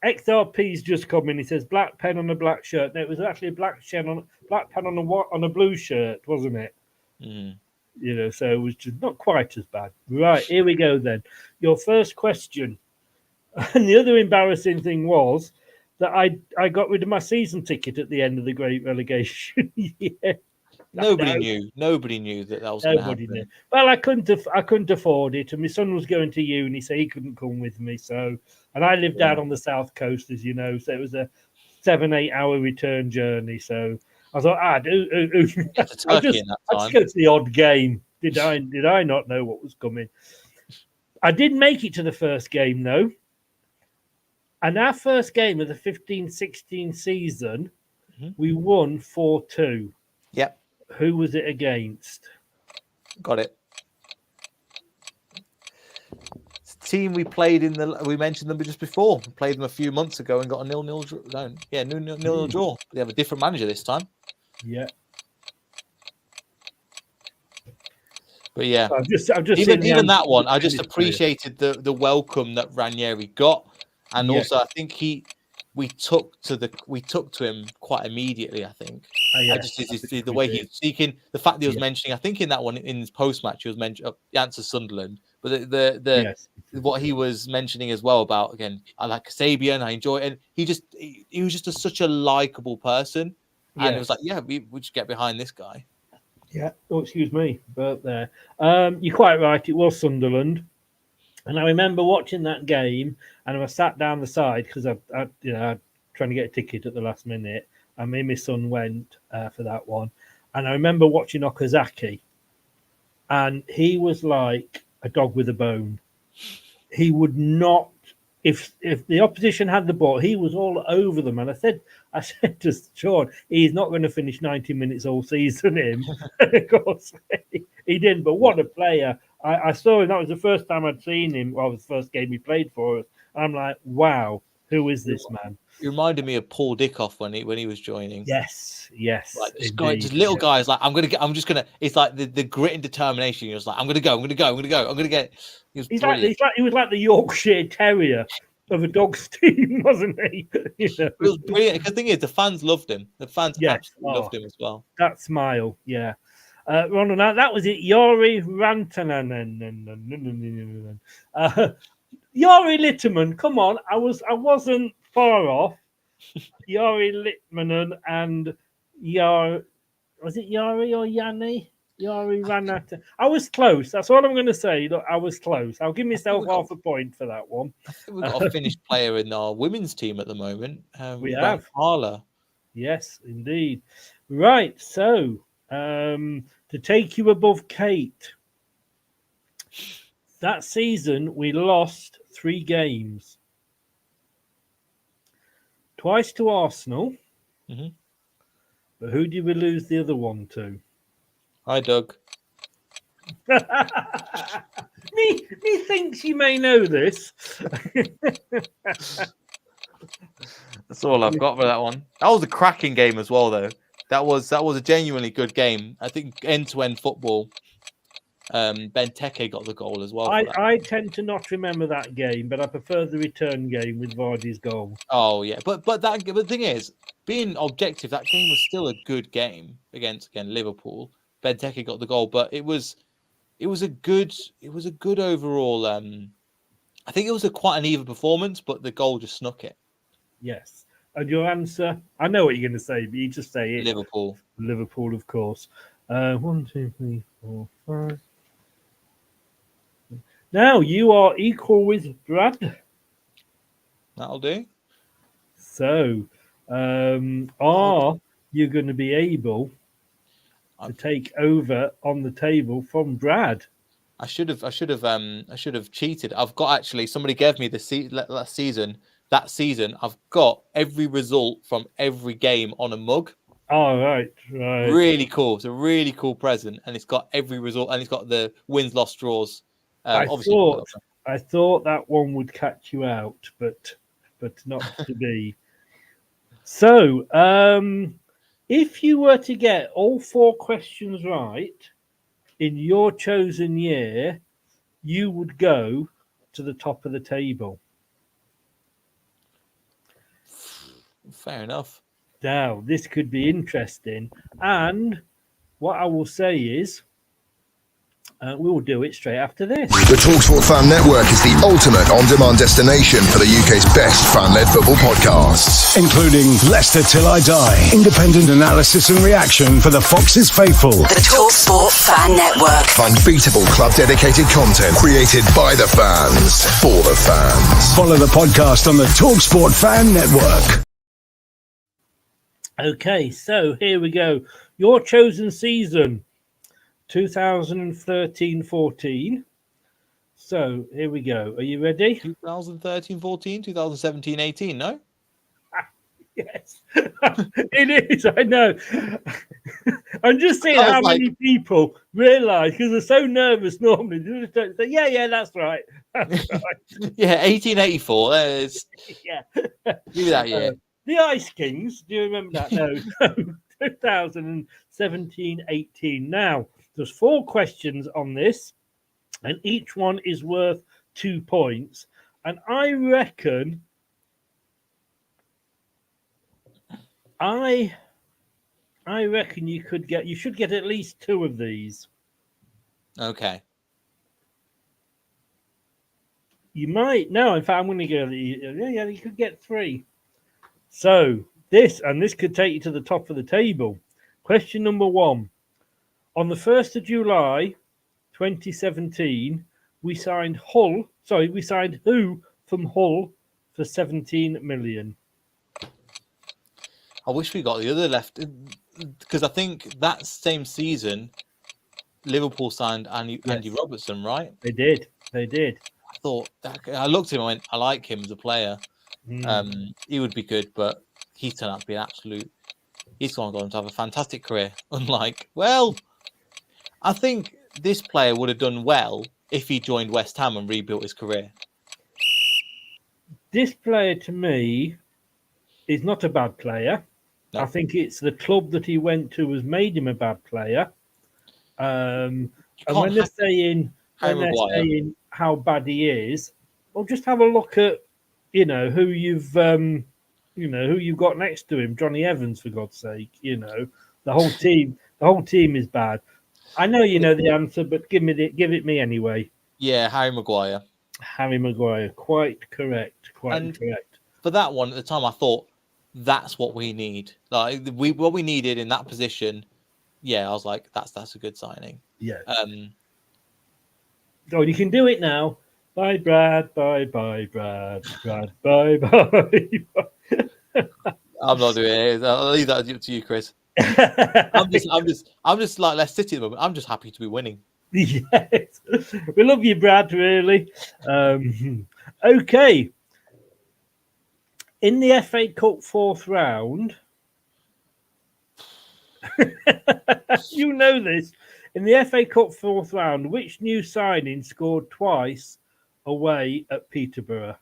XRP's just come in. He says black pen on a black shirt. No, it was actually a black pen on a blue shirt, wasn't it? So it was just not quite as bad. Right, here we go then. Your first question. And the other embarrassing thing was that I got rid of my season ticket at the end of the Great Relegation year. Nobody knew that was going to happen. Knew. Well, I couldn't afford it, and my son was going to uni, so he couldn't come with me. So, and I lived out on the south coast, as you know, so it was a 7-8 hour return journey. So I thought, I'll just go to the odd game. Did I not know what was coming? I did make it to the first game though, and our first game of the 15-16 season, we won 4-2. Yep. Who was it against? Got it. It's a team we played we mentioned them just before. We played them a few months ago and got a 0-0 draw. No, yeah, 0-0 draw. They have a different manager this time. Yeah. But yeah, I've just even that one, I just appreciated the welcome that Ranieri got, and also I think we took to him quite immediately. I think the way he was speaking, the fact that he was mentioning, I think in that one in his post match he was mentioning answer Sunderland, but what he was mentioning as well about, again, I like Kasabian, I enjoy it, and he was just such a likable person. And it was like, yeah, we should get behind this guy. Yeah. Oh, excuse me, but there. You're quite right. It was Sunderland, and I remember watching that game, and I sat down the side because I trying to get a ticket at the last minute. And me and my son went for that one, and I remember watching Okazaki, and he was like a dog with a bone. He would not. If the opposition had the ball, he was all over them. And I said to Sean, he's not going to finish 90 minutes all season. Him, of course, he didn't. But what a player! I saw him. That was the first time I'd seen him. Well, it was the first game he played for us. I'm like, wow, who is this man? He reminded me of Paul Dickoff when he was joining. Yes. Like this guy, just little guys. Like I'm just gonna. It's like the grit and determination. He was like, I'm gonna go. I'm gonna get. He was he was like the Yorkshire Terrier of a dog's team, wasn't he? It was brilliant. The thing is, the fans loved him. The fans absolutely loved him as well. That smile, yeah. Ronald, that was it. Yori Rantanen. Yori Litmanen. Come on, I wasn't far off. Yori Litmanen and was it Yori or Yanni? Yori Rantanen. I was close. That's all I'm going to say. Look, I was close. I'll give myself half a point for that one. I think we've got a Finnish player in our women's team at the moment. We have Harla. Yes, indeed. Right. So, to take you above Kate, that season we lost 3 games. Twice to Arsenal. Mm-hmm. But who did we lose the other one to? Hi, Doug. me thinks you may know this. That's all I've got for that one. That was a cracking game as well, though. That was a genuinely good game. I think end-to-end football. Benteke got the goal as well. I tend to not remember that game, but I prefer the return game with Vardy's goal. Oh yeah, but the thing is, being objective, that game was still a good game against Liverpool. Benteke got the goal, but it was a good overall. I think it was quite an even performance, but the goal just snuck it. Yes. And your answer? I know what you're going to say, but you just say it. Liverpool. Liverpool, of course. 1, 2, 3, 4, 5. Now you are equal with Brad. That'll do. So, are you going to be able to take over on the table from Brad? I should have cheated. I've got actually somebody gave me that season. I've got every result from every game on a mug. Oh, right. Really cool. It's a really cool present, and it's got every result, and it's got the wins, loss, draws. I thought that one would catch you out, but not to be. So, if you were to get all 4 questions right in your chosen year, you would go to the top of the table. Fair enough. Now, this could be interesting. And what I will say is, we will do it straight after this. The TalkSport Fan Network is the ultimate on-demand destination for the UK's best fan-led football podcasts, including Leicester Till I Die, independent analysis and reaction for the Foxes faithful. The TalkSport Fan Network, unbeatable club-dedicated content created by the fans for the fans. Follow the podcast on the TalkSport Fan Network. Okay, so here we go. Your chosen season, 2013-14. So here we go. Are you ready? 2013-14, 2017-18, no? Yes, it is. I know. I'm just saying how many people realise, because they're so nervous normally. They just don't say, yeah, that's right. That's right. Yeah, 1884. Yeah. Give me that year. The Ice Kings, do you remember that? No, 2017-18. Now, there's 4 questions on this, and each one is worth 2 points. And I reckon you should get at least 2 of these. Okay. You might. No, in fact, I'm going to go. Yeah, you could get 3. So This could take you to the top of the table. Question number 1. On the 1st of July 2017, we signed who from Hull for 17 million. I wish we got the other left, because I think that same season, Liverpool signed Andy Robertson, right? They did. I looked at him, I went, I like him as a player. He would be good, but he's turned out to be an absolute. He's gone on to have a fantastic career. Unlike, I think this player would have done well if he joined West Ham and rebuilt his career. This player, to me, is not a bad player. No. I think it's the club that he went to has made him a bad player. And when they're saying how bad he is, well, just have a look at who you've got next to him, Johnny Evans, for God's sake. The whole team is bad. I know you know the answer, but give it me anyway. Yeah, Harry Maguire. Quite correct. Correct. For that one at the time, I thought that's what we need. Like what we needed in that position. Yeah, I was like, that's a good signing. Yeah. You can do it now. Bye, Brad. Bye, Brad. Brad. Bye. I'm not doing it. I'll leave that to you, Chris. I'm just like Leicester City at the moment. I'm just happy to be winning. Yes, we love you, Brad. Really. Okay. In the FA Cup 4th round, you know this. In the FA Cup 4th round, which new signing scored twice away at Peterborough?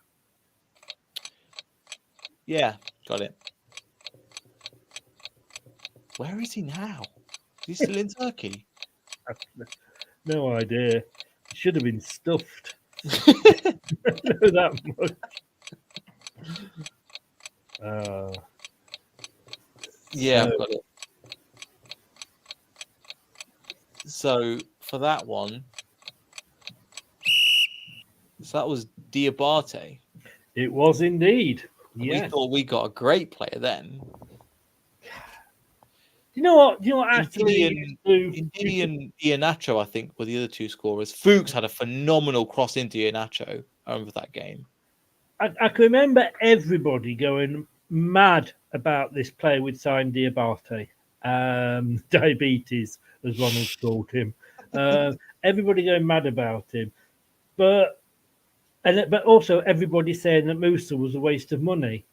Yeah, got it. Where is he now? Is he still in Turkey? No idea. He should have been stuffed. Know that much. Yeah, I've got it. So for that one, that was Diabate. It was indeed. Yeah. We thought we got a great player then. You know what? Indian Iheanacho, I think, were the other two scorers. Fuchs had a phenomenal cross into Iheanacho. I remember that game. I can remember everybody going mad about this player we'd signed, Diabate. Diabetes, as Ronald called him. Everybody going mad about him. But also everybody saying that Musa was a waste of money.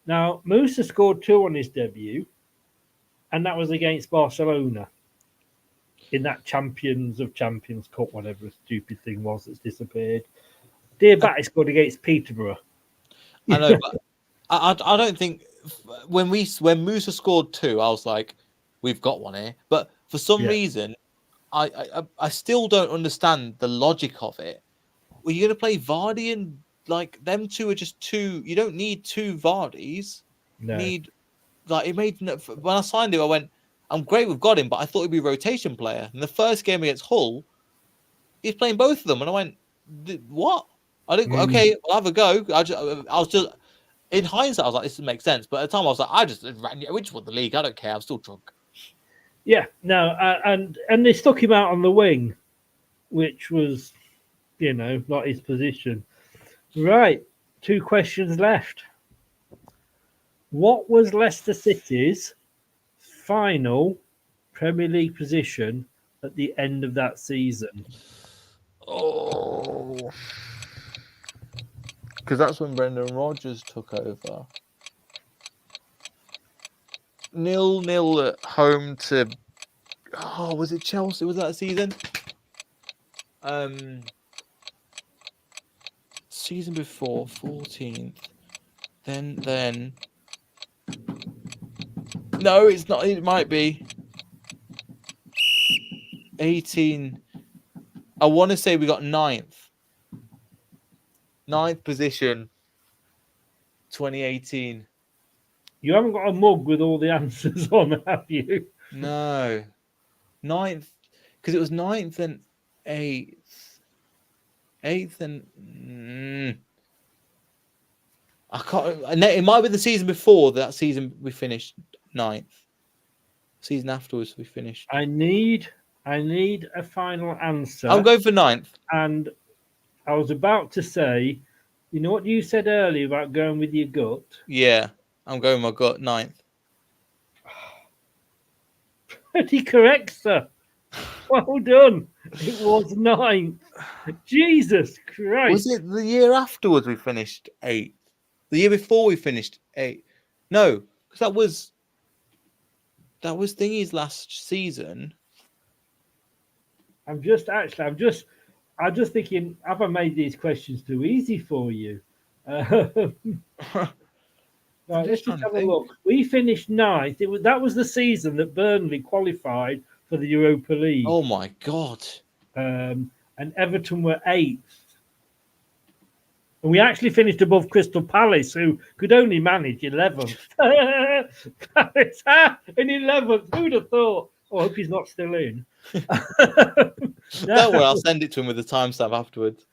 Now, Musa scored 2 on his debut, and that was against Barcelona in that Champions of Champions Cup, whatever the stupid thing was that's disappeared. Diabate scored against Peterborough. I know, but I don't think when Musa scored 2, I was like, we've got one here. But for some reason, I still don't understand the logic of it. Were you going to play Vardy and like them two are just two? You don't need 2 Vardys. No. When I signed him, I went, I'm great, we've got him, but I thought he'd be a rotation player. In the first game against Hull, he's playing both of them, and I went, what? I didn't. Okay, I'll have a go. I was just in hindsight, I was like, this doesn't make sense. But at the time, I was like, we just won the league. I don't care. I'm still drunk. Yeah, no, and they stuck him out on the wing, which was, not his position. Right, 2 questions left. What was Leicester City's final Premier League position at the end of that season? Oh, because that's when Brendan Rodgers took over. 0-0 at home to. Oh, was it Chelsea? Was that season? Season before, 14th. Then. No, it's not. It might be 18. I want to say we got 9th position, 2018. You haven't got a mug with all the answers on, have you? No. 9th, because it was 9th and 8th. 8th and... I can't. It might be the season before that season we finished 9th. Season afterwards we finished. I need a final answer. I'm going for 9th. And I was about to say, you know what you said earlier about going with your gut? Yeah, I'm going with my gut 9th. Pretty correct, sir. Well done. It was 9th. Jesus Christ. Was it the year afterwards we finished 8th? The year before we finished 8th? No, because that was Thingy's last season. I'm just thinking, have I made these questions too easy for you? Right, let's just have a look. We finished 9th. That was the season that Burnley qualified for the Europa League. Oh my God. And Everton were 8th. And we actually finished above Crystal Palace, who could only manage 11th. Palace in 11th. Who'd have thought? Oh, I hope he's not still in. Don't worry, I'll send it to him with the timestamp afterwards.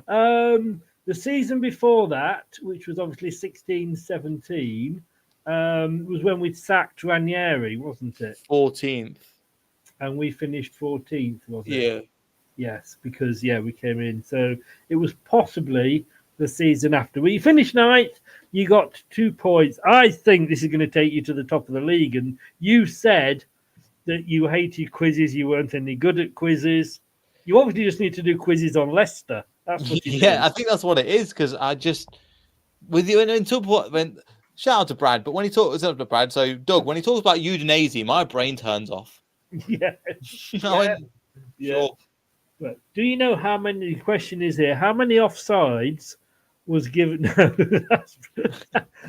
The season before that, which was obviously 16-17, was when we sacked Ranieri, wasn't it? 14th. And we finished 14th, wasn't it? Yeah. Yes, because, we came in. So it was possibly the season after. We finished 9th. You got 2 points. I think this is going to take you to the top of the league. And you said that you hated quizzes. You weren't any good at quizzes. You obviously just need to do quizzes on Leicester. That's what you do. I think that's what it is, because I just with you when shout out to Brad, but when he talks to Brad, so Doug, when he talks about Udinese, my brain turns off. Yeah. Sure. But do you know how many? The question is here: how many offsides was given? No,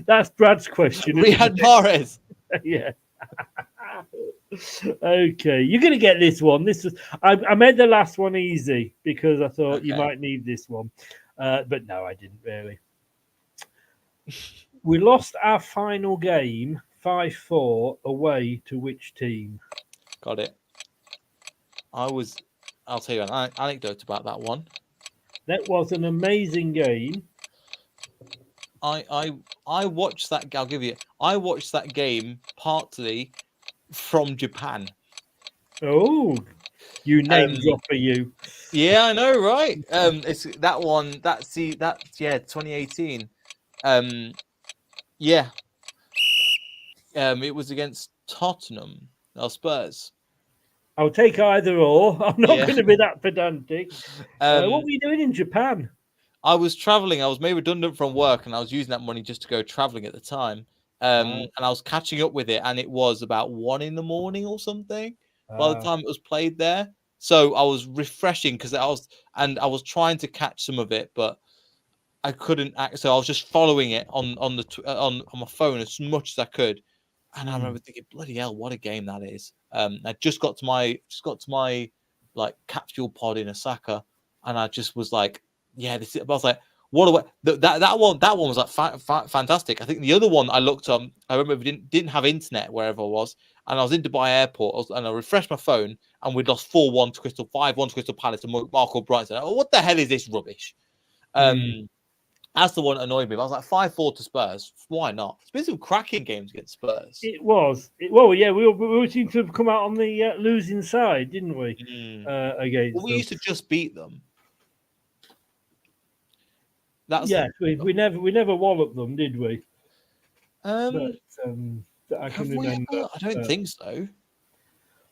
that's Brad's question. We had Mahrez. Yeah. Okay, you're going to get this one. I made the last one easy because I thought you might need this one, but no, I didn't really. We lost our final game 5-4 away to which team? Got it. I'll tell you an anecdote about that one. That was an amazing game. I watched that. I'll give you. I watched that game partly from Japan. Oh, you name dropper, you. Yeah, I know, right? It's that one. That's 2018. Yeah. It was against Tottenham or Spurs. I'll take either or. I'm not going to be that pedantic. What were you doing in Japan? I was traveling. I was made redundant from work, and I was using that money just to go traveling at the time. And I was catching up with it, and it was about 1 a.m. or something by the time it was played there. So I was refreshing because I was trying to catch some of it, but I couldn't. So I was just following it on my phone as much as I could. And I remember thinking, bloody hell, what a game that is. I just got to my like capsule pod in Osaka, and I just was like, yeah, this is, I was like, what a way. That one was like fantastic. I think the other one I looked on, I remember we didn't have internet wherever I was, and I was in Dubai airport, and I refreshed my phone, and we'd lost 4-1 to 5-1 to Crystal Palace, and Marco Bright said, oh, what the hell is this rubbish? That's the one that annoyed me. But I was like 5-4 to Spurs. Why not? It's been some cracking games against Spurs. It was. We seemed to have come out on the losing side, didn't we? Against we used to just beat them. We never walloped them, did we? I can remember. I don't think so.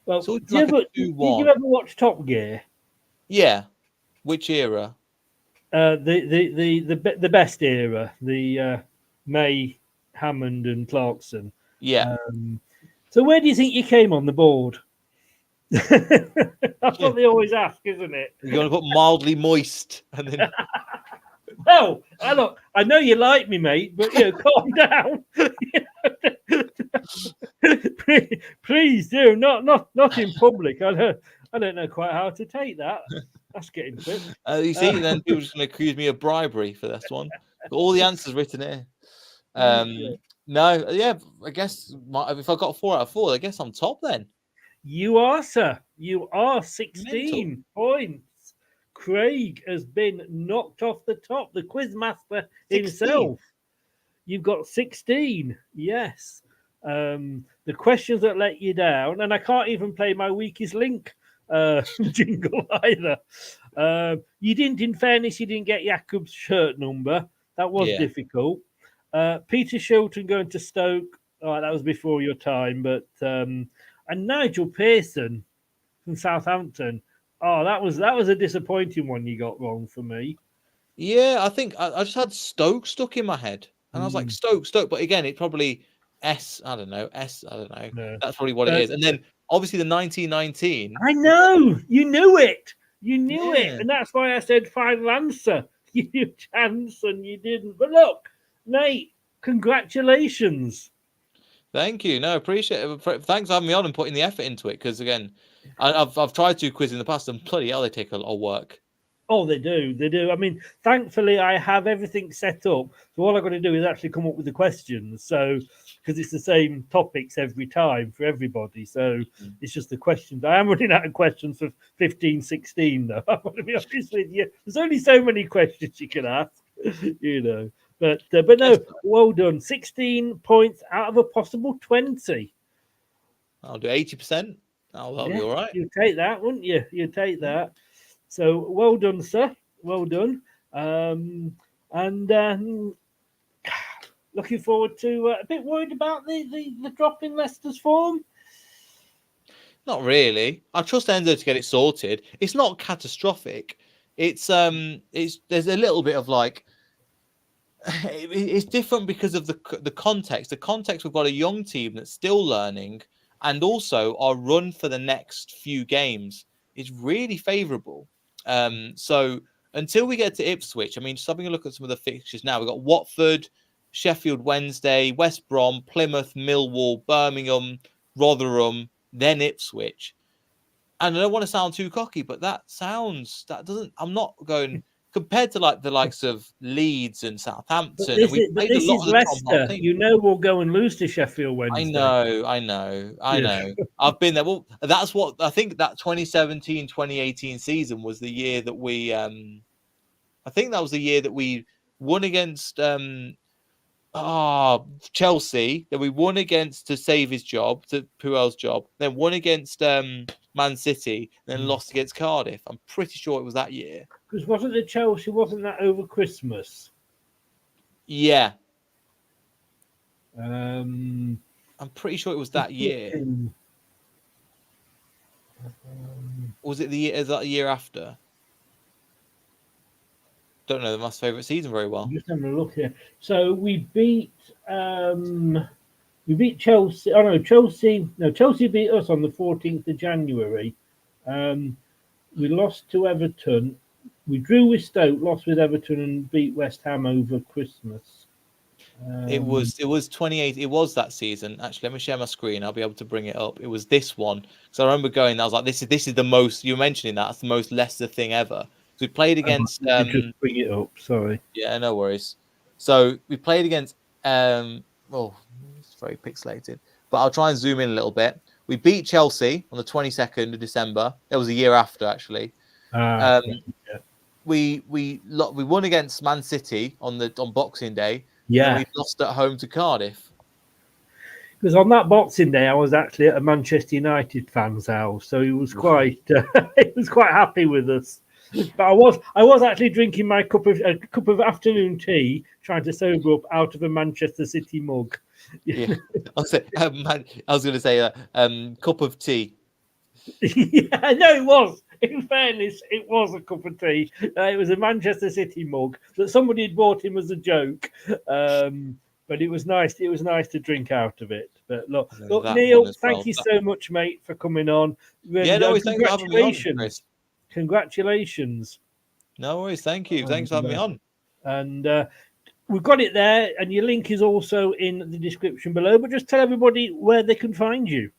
Well, did you ever watch Top Gear? Yeah. Which era? The best era, the May, Hammond, and Clarkson. Yeah. So where do you think you came on the board? That's what they always ask, isn't it? You're going to put mildly moist, and then. Well, I know you like me, mate, but calm down. Please do not in public. I don't know quite how to take that. That's getting quick. You see, then people are just going to accuse me of bribery for this one. Got all the answers written here. No, yeah, I guess if I got 4 out of 4, I guess I'm top then. You are, sir. You are 16 points Craig has been knocked off the top, the quizmaster 16. himself. You've got 16, yes. The questions that let you down, and I can't even play my weakest link jingle either. You didn't, in fairness, you didn't get Jakob's shirt number. That was difficult. Peter Shilton going to Stoke. Oh, that was before your time, but and Nigel Pearson from Southampton. Oh, that was a disappointing one you got wrong for me. Yeah, I think I just had Stoke stuck in my head, and I was like Stoke. But again, it probably I don't know. No. That's probably what it is. And then obviously the 1919. I know you knew it. You knew it, and that's why I said final answer. You knew chance, and you didn't. But look, Nate, congratulations. Thank you. No, appreciate it. Thanks for having me on and putting the effort into it. Because again, I've tried to quiz in the past, and bloody hell, they take a lot of work. Oh, they do. They do. I mean, thankfully, I have everything set up. So all I've got to do is actually come up with the questions. So, because it's the same topics every time for everybody. So it's just the questions. I am running out of questions for 15, 16, though. I want to be honest with you. There's only so many questions you can ask, you know. But no, well done. 16 points out of a possible 20. I'll do 80%. That'll be all right. You'd take that, wouldn't you? You'd take that. So well done, sir. Well done. Looking forward to a bit worried about the drop in Leicester's form. Not really. I trust Enzo to get it sorted. It's not catastrophic. It's there's a little bit of like it's different because of the context. The context, we've got a young team that's still learning, and also our run for the next few games is really favourable. So until we get to Ipswich, I mean, just having a look at some of the fixtures now, we've got Watford, Sheffield Wednesday, West Brom, Plymouth, Millwall, Birmingham, Rotherham, then Ipswich. And I don't want to sound too cocky, but I'm not going compared to like the likes of Leeds and Southampton. But this is Leicester. You know we'll go and lose to Sheffield Wednesday. I know. I've been there. Well, that's what I think. That 2017-2018 season was the year that we. I think that was the year that we won against Chelsea. That we won against to save his job, to Puel's job. Then won against Man City. Then lost against Cardiff. I'm pretty sure it was that year. Because wasn't the Chelsea? Wasn't that over Christmas? Yeah. I'm pretty sure it was that year. Was it the year after? Don't know my favourite season very well. I'm just having a look here. So we beat Chelsea. Oh no, Chelsea beat us on the 14th of January. We lost to Everton. We drew with Stoke, lost with Everton, and beat West Ham over Christmas. It was 28. It was that season. Actually, let me share my screen. I'll be able to bring it up. It was this one. So I remember going. I was like, "This is the most." You were mentioning that's the most Leicester thing ever. So we played against. Just bring it up. Sorry. Yeah, no worries. So we played against. It's very pixelated, but I'll try and zoom in a little bit. We beat Chelsea on the 22nd of December. It was a year after, actually. We won against Man City on Boxing Day. Yeah, and we lost at home to Cardiff. Because on that Boxing Day, I was actually at a Manchester United fan's house, so he was quite happy with us. But I was actually drinking my cup of afternoon tea, trying to sober up out of a Manchester City mug. Yeah, I was going to say cup of tea. Yeah, no, it was. In fairness, it was a cup of tea. It was a Manchester City mug that somebody had bought him as a joke. But it was nice. It was nice to drink out of it. But look, Neel, thank you so much, mate, for coming on. Congratulations. Congratulations. No worries. Thank you. Thanks for having me on. And we've got it there, and your link is also in the description below. But just tell everybody where they can find you.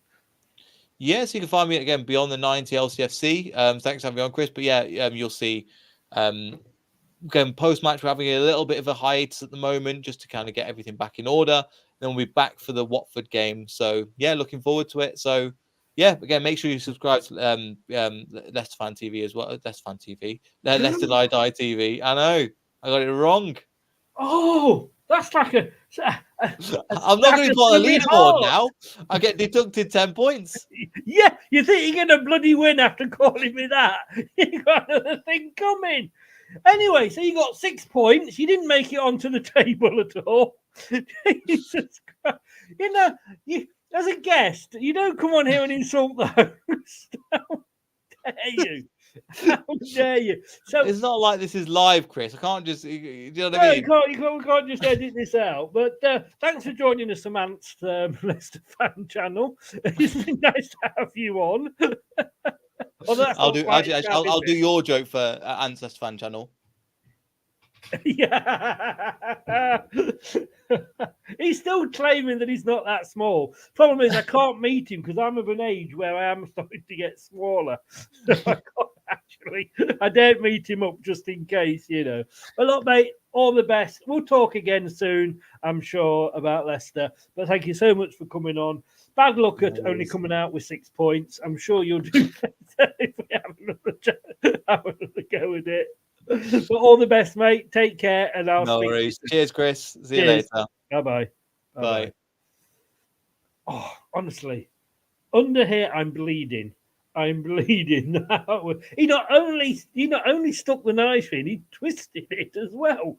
Yes, you can find me again beyond the 90 LCFC. Thanks for having me on, Chris. But yeah, you'll see. Again, post-match, we're having a little bit of a hiatus at the moment just to kind of get everything back in order. Then we'll be back for the Watford game. So yeah, looking forward to it. So yeah, again, make sure you subscribe to Leicester Fan TV as well. Leicester Fan TV, Leicester LTiD TV. I know, I got it wrong. Oh, that's like I'm not going to be on the leaderboard now. I get deducted 10 points. Yeah, you think you're going to bloody win after calling me that? You got another thing coming. Anyway, so you got 6 points. You didn't make it onto the table at all. Jesus Christ. You know, as a guest, you don't come on here and insult the host. How dare you? How dare you? So it's not like this is live, Chris. I can't just, you know what I mean? We can't just edit this out. But thanks for joining us, Samant's Leicester Fan channel. It's been nice to have you on. I'll do your joke for Ancestor Fan channel. Yeah. He's still claiming that he's not that small. Problem is, I can't meet him because I'm of an age where I am starting to get smaller. So I don't meet him up just in case, you know. But look, mate, all the best. We'll talk again soon, I'm sure, about Leicester. But thank you so much for coming on. Bad luck at only coming out with 6 points. I'm sure you'll do better if we have another go at it. But all the best, mate. Take care, and I'll speak. Worries. Cheers, Chris. See you later. Bye-bye. Bye. Oh, honestly, under here, I'm bleeding. I'm bleeding now. He not only stuck the knife in, he twisted it as well.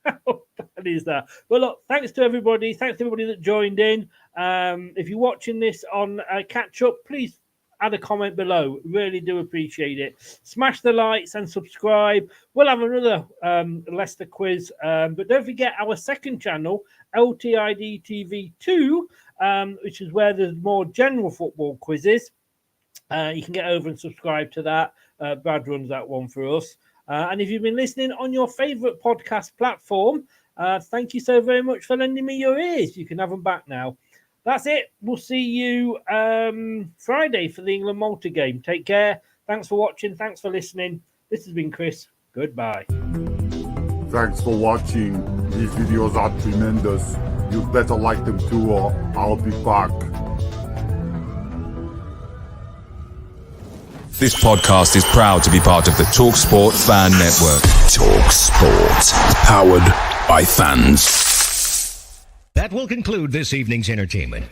How bad is that? Well, look, thanks to everybody. Thanks to everybody that joined in. If you're watching this on catch up, please add a comment below. Really do appreciate it. Smash the likes and subscribe. We'll have another Leicester quiz. But don't forget our second channel, LTiD TV 2, which is where there's more general football quizzes. You can get over and subscribe to that. Brad runs that one for us. And if you've been listening on your favourite podcast platform, thank you so very much for lending me your ears. You can have them back now. That's it. We'll see you Friday for the England-Malta game. Take care. Thanks for watching. Thanks for listening. This has been Chris. Goodbye. Thanks for watching. These videos are tremendous. You better like them too, or I'll be back. This podcast is proud to be part of the TalkSport Fan Network. TalkSport. Powered by fans. That will conclude this evening's entertainment.